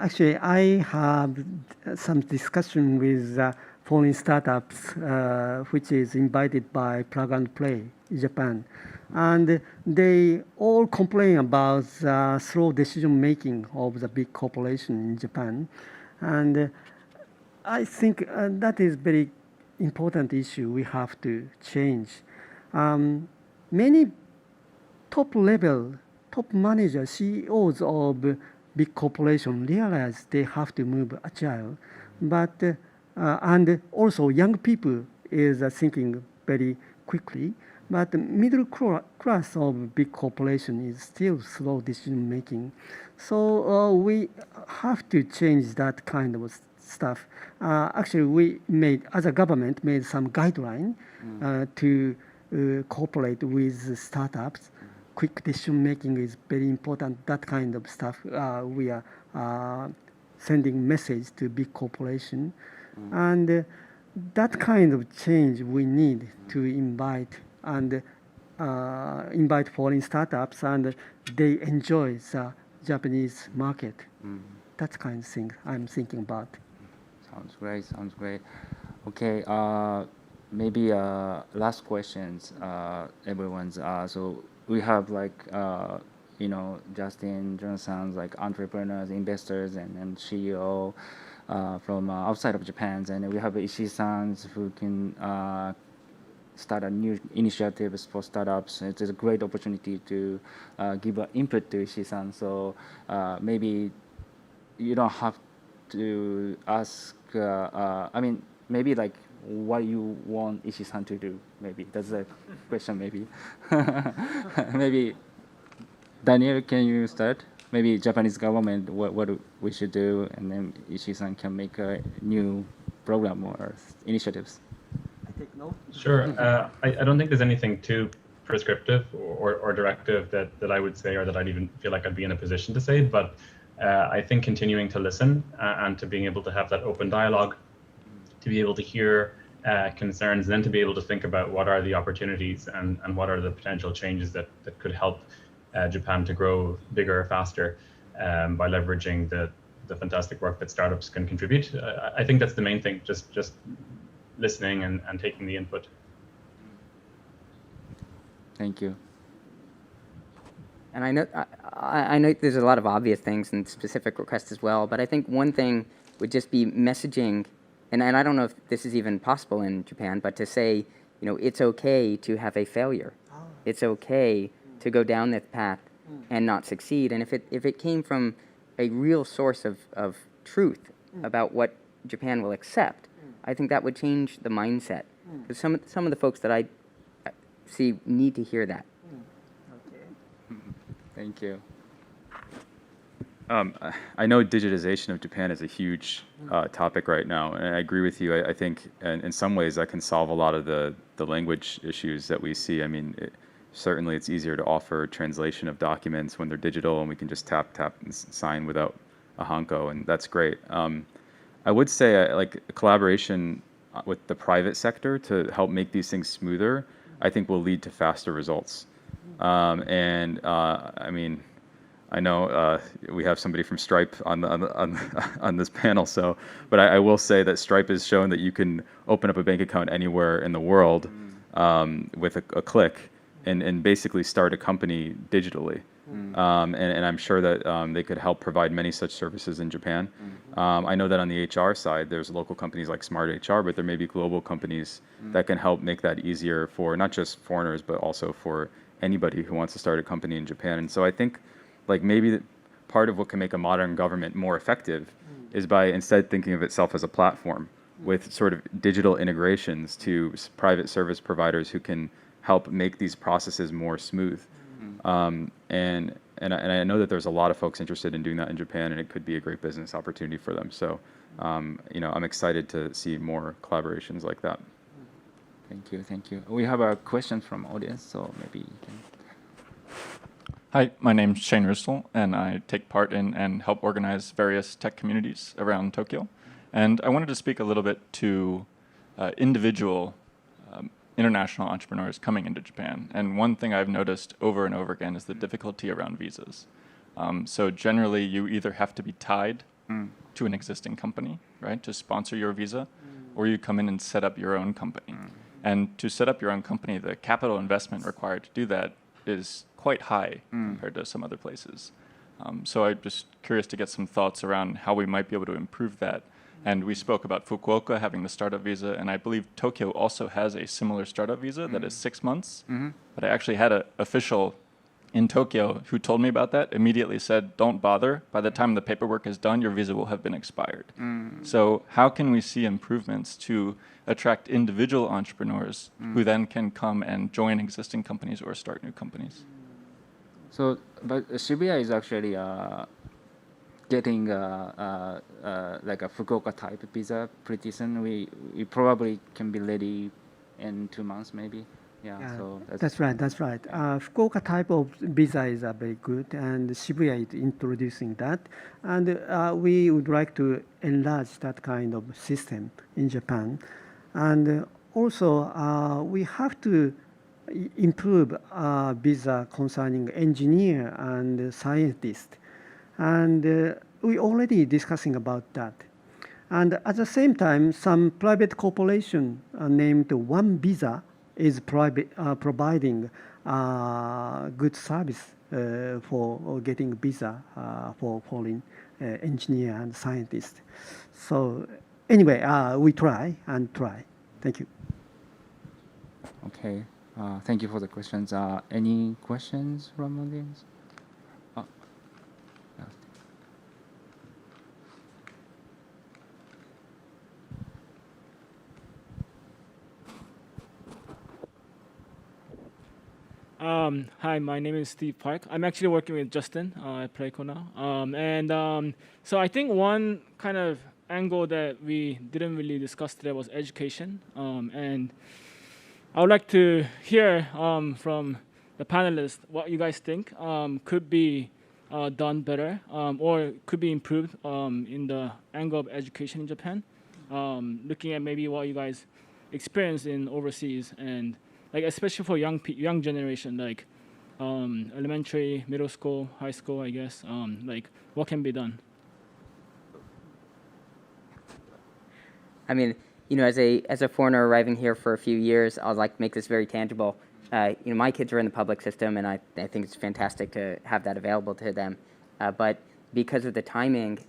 actually, I have some discussion with foreign startups, which is invited by Plug and Play in Japan. And they all complain about the slow decision making of the big corporation in Japan. And I think that is very important issue we have to change. Many top managers, CEOs of big corporation realize they have to move agile, but and also young people is thinking very quickly, but the middle class of big corporation is still slow decision making. So we have to change that kind of stuff. Actually, we as a government, made some guideline to cooperate with startups. Quick decision making is very important. That kind of stuff we are sending message to big corporation, and that kind of change we need to invite foreign startups, and they enjoy the Japanese market. That's kind of thing I'm thinking about. Sounds great. Okay, maybe last questions, everyone's. So we have like Justin, Johnson, like entrepreneurs, investors, and CEO from outside of Japan, and we have Ishii-san who can start a new initiatives for startups. It is a great opportunity to give input to Ishii-san. So maybe you don't have to ask. I mean, maybe like what you want Ishii-san to do. Maybe that's the question. Maybe maybe Daniel, can you start? Maybe Japanese government, what we should do, and then Ishii-san can make a new program or initiatives. I take note. Sure. I don't think there's anything too prescriptive or directive that I would say, or that I'd even feel like I'd be in a position to say, but I think continuing to listen and to being able to have that open dialogue, to be able to hear concerns, and then to be able to think about what are the opportunities and what are the potential changes that could help Japan to grow bigger, faster, by leveraging the fantastic work that startups can contribute. I think that's the main thing, just listening and taking the input. Thank you. And I know there's a lot of obvious things and specific requests as well, but I think one thing would just be messaging, and I don't know if this is even possible in Japan, but to say, it's okay to have a failure. It's okay to go down this path and not succeed. And if it came from a real source of truth about what Japan will accept, I think that would change the mindset. Some of the folks that I see need to hear that. Thank you. I know digitization of Japan is a huge topic right now, and I agree with you. I think in some ways that can solve a lot of the language issues that we see. I mean, certainly it's easier to offer translation of documents when they're digital, and we can just tap and sign without a hanko, and that's great. I would say like collaboration with the private sector to help make these things smoother, I think will lead to faster results. I mean, I know we have somebody from Stripe on this panel, but I will say that Stripe has shown that you can open up a bank account anywhere in the world with a click and basically start a company digitally. And I'm sure that they could help provide many such services in Japan. I know that on the HR side, there's local companies like Smart HR, but there may be global companies that can help make that easier for not just foreigners, but also for anybody who wants to start a company in Japan. And so I think like maybe part of what can make a modern government more effective is by instead thinking of itself as a platform with sort of digital integrations to private service providers who can help make these processes more smooth. And I know that there's a lot of folks interested in doing that in Japan, and it could be a great business opportunity for them. So, I'm excited to see more collaborations like that. Thank you. We have a question from audience, so maybe you can. Hi, my name's Shane Russell, and I take part in and help organize various tech communities around Tokyo. And I wanted to speak a little bit to individual international entrepreneurs coming into Japan. And one thing I've noticed over and over again is the difficulty around visas. So generally, you either have to be tied to an existing company, right, to sponsor your visa, or you come in and set up your own company. And to set up your own company, the capital investment required to do that is quite high compared to some other places. So I'm just curious to get some thoughts around how we might be able to improve that. And we spoke about Fukuoka having the startup visa, and I believe Tokyo also has a similar startup visa that is 6 months. But I actually had an official in Tokyo who told me about that, immediately said, don't bother. By the time the paperwork is done, your visa will have been expired. So how can we see improvements to attract individual entrepreneurs who then can come and join existing companies or start new companies? So, but Shibuya is actually getting like a Fukuoka type visa pretty soon. We probably can be ready in 2 months maybe. Yeah, so that's right. Fukuoka type of visa is very good, and Shibuya is introducing that. And we would like to enlarge that kind of system in Japan. And also, we have to improve visa concerning engineer and scientist. And we already discussing about that. And at the same time, some private corporation named One Visa is providing good service for getting visa for foreign engineer and scientist. So anyway, we try. Thank you. Okay. Thank you for the questions. Any questions from audience? Hi, my name is Steve Park. I'm actually working with Justin at Playco now. So I think one kind of angle that we didn't really discuss today was education. And I would like to hear from the panelists what you guys think could be done better or could be improved in the angle of education in Japan. Looking at maybe what you guys experience in overseas, and like especially for young generation, like elementary, middle school, high school, I guess. Like what can be done? I mean, as a foreigner arriving here for a few years, I'd like to make this very tangible. My kids are in the public system, and I think it's fantastic to have that available to them. But because of the timing,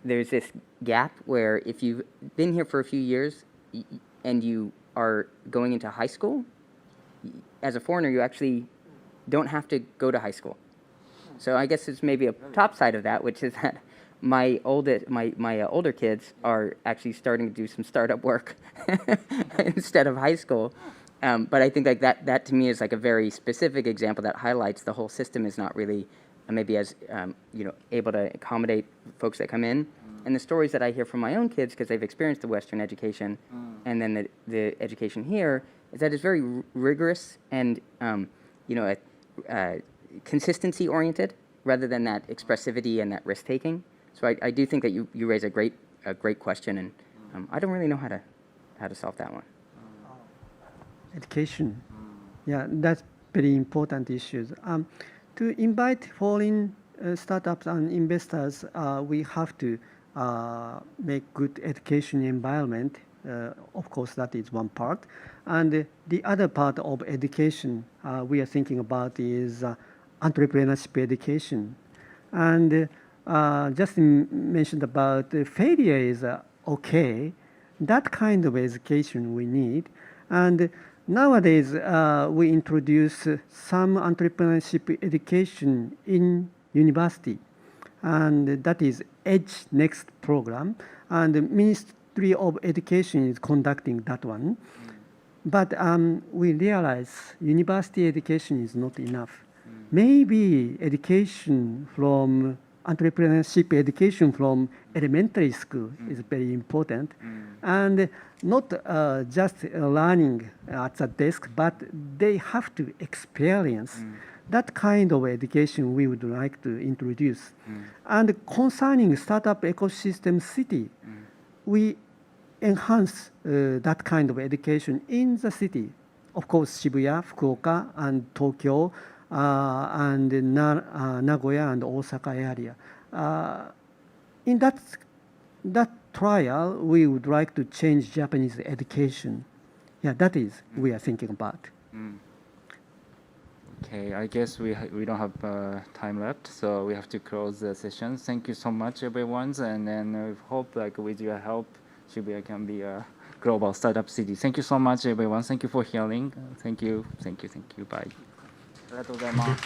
there's this gap where if you've been here for a few years and you are going into high school, as a foreigner, you actually don't have to go to high school. So I guess it's maybe a top side of that, which is that my older kids are actually starting to do some startup work instead of high school. But I think like that to me is like a very specific example that highlights the whole system is not really maybe as able to accommodate folks that come in. And the stories that I hear from my own kids, because they've experienced the Western education and then the education here, is that it's very rigorous and consistency oriented rather than that expressivity and that risk taking. So I do think that you raise a great question, and I don't really know how to solve that one. Education, yeah, that's very important issues. To invite foreign startups and investors, we have to make good education environment. Of course, that is one part. And the other part of education we are thinking about is entrepreneurship education. And Justin mentioned about failure is okay. That kind of education we need. And nowadays, we introduce some entrepreneurship education in university. And that is Next program, and the Ministry of Education is conducting that one. But we realize university education is not enough. Maybe education from entrepreneurship education from elementary school is very important, and not just learning at the desk, but they have to experience. That kind of education we would like to introduce. And concerning startup ecosystem city, we enhance that kind of education in the city. Of course, Shibuya, Fukuoka, and Tokyo, and Nagoya and Osaka area. In that trial, we would like to change Japanese education. Yeah, that is we are thinking about. Okay, I guess we don't have time left, so we have to close the session. Thank you so much, everyone, and then we hope, like, with your help, Shibuya can be a global startup city. Thank you so much, everyone. Thank you for hearing. Thank you. Bye. ありがとうございます。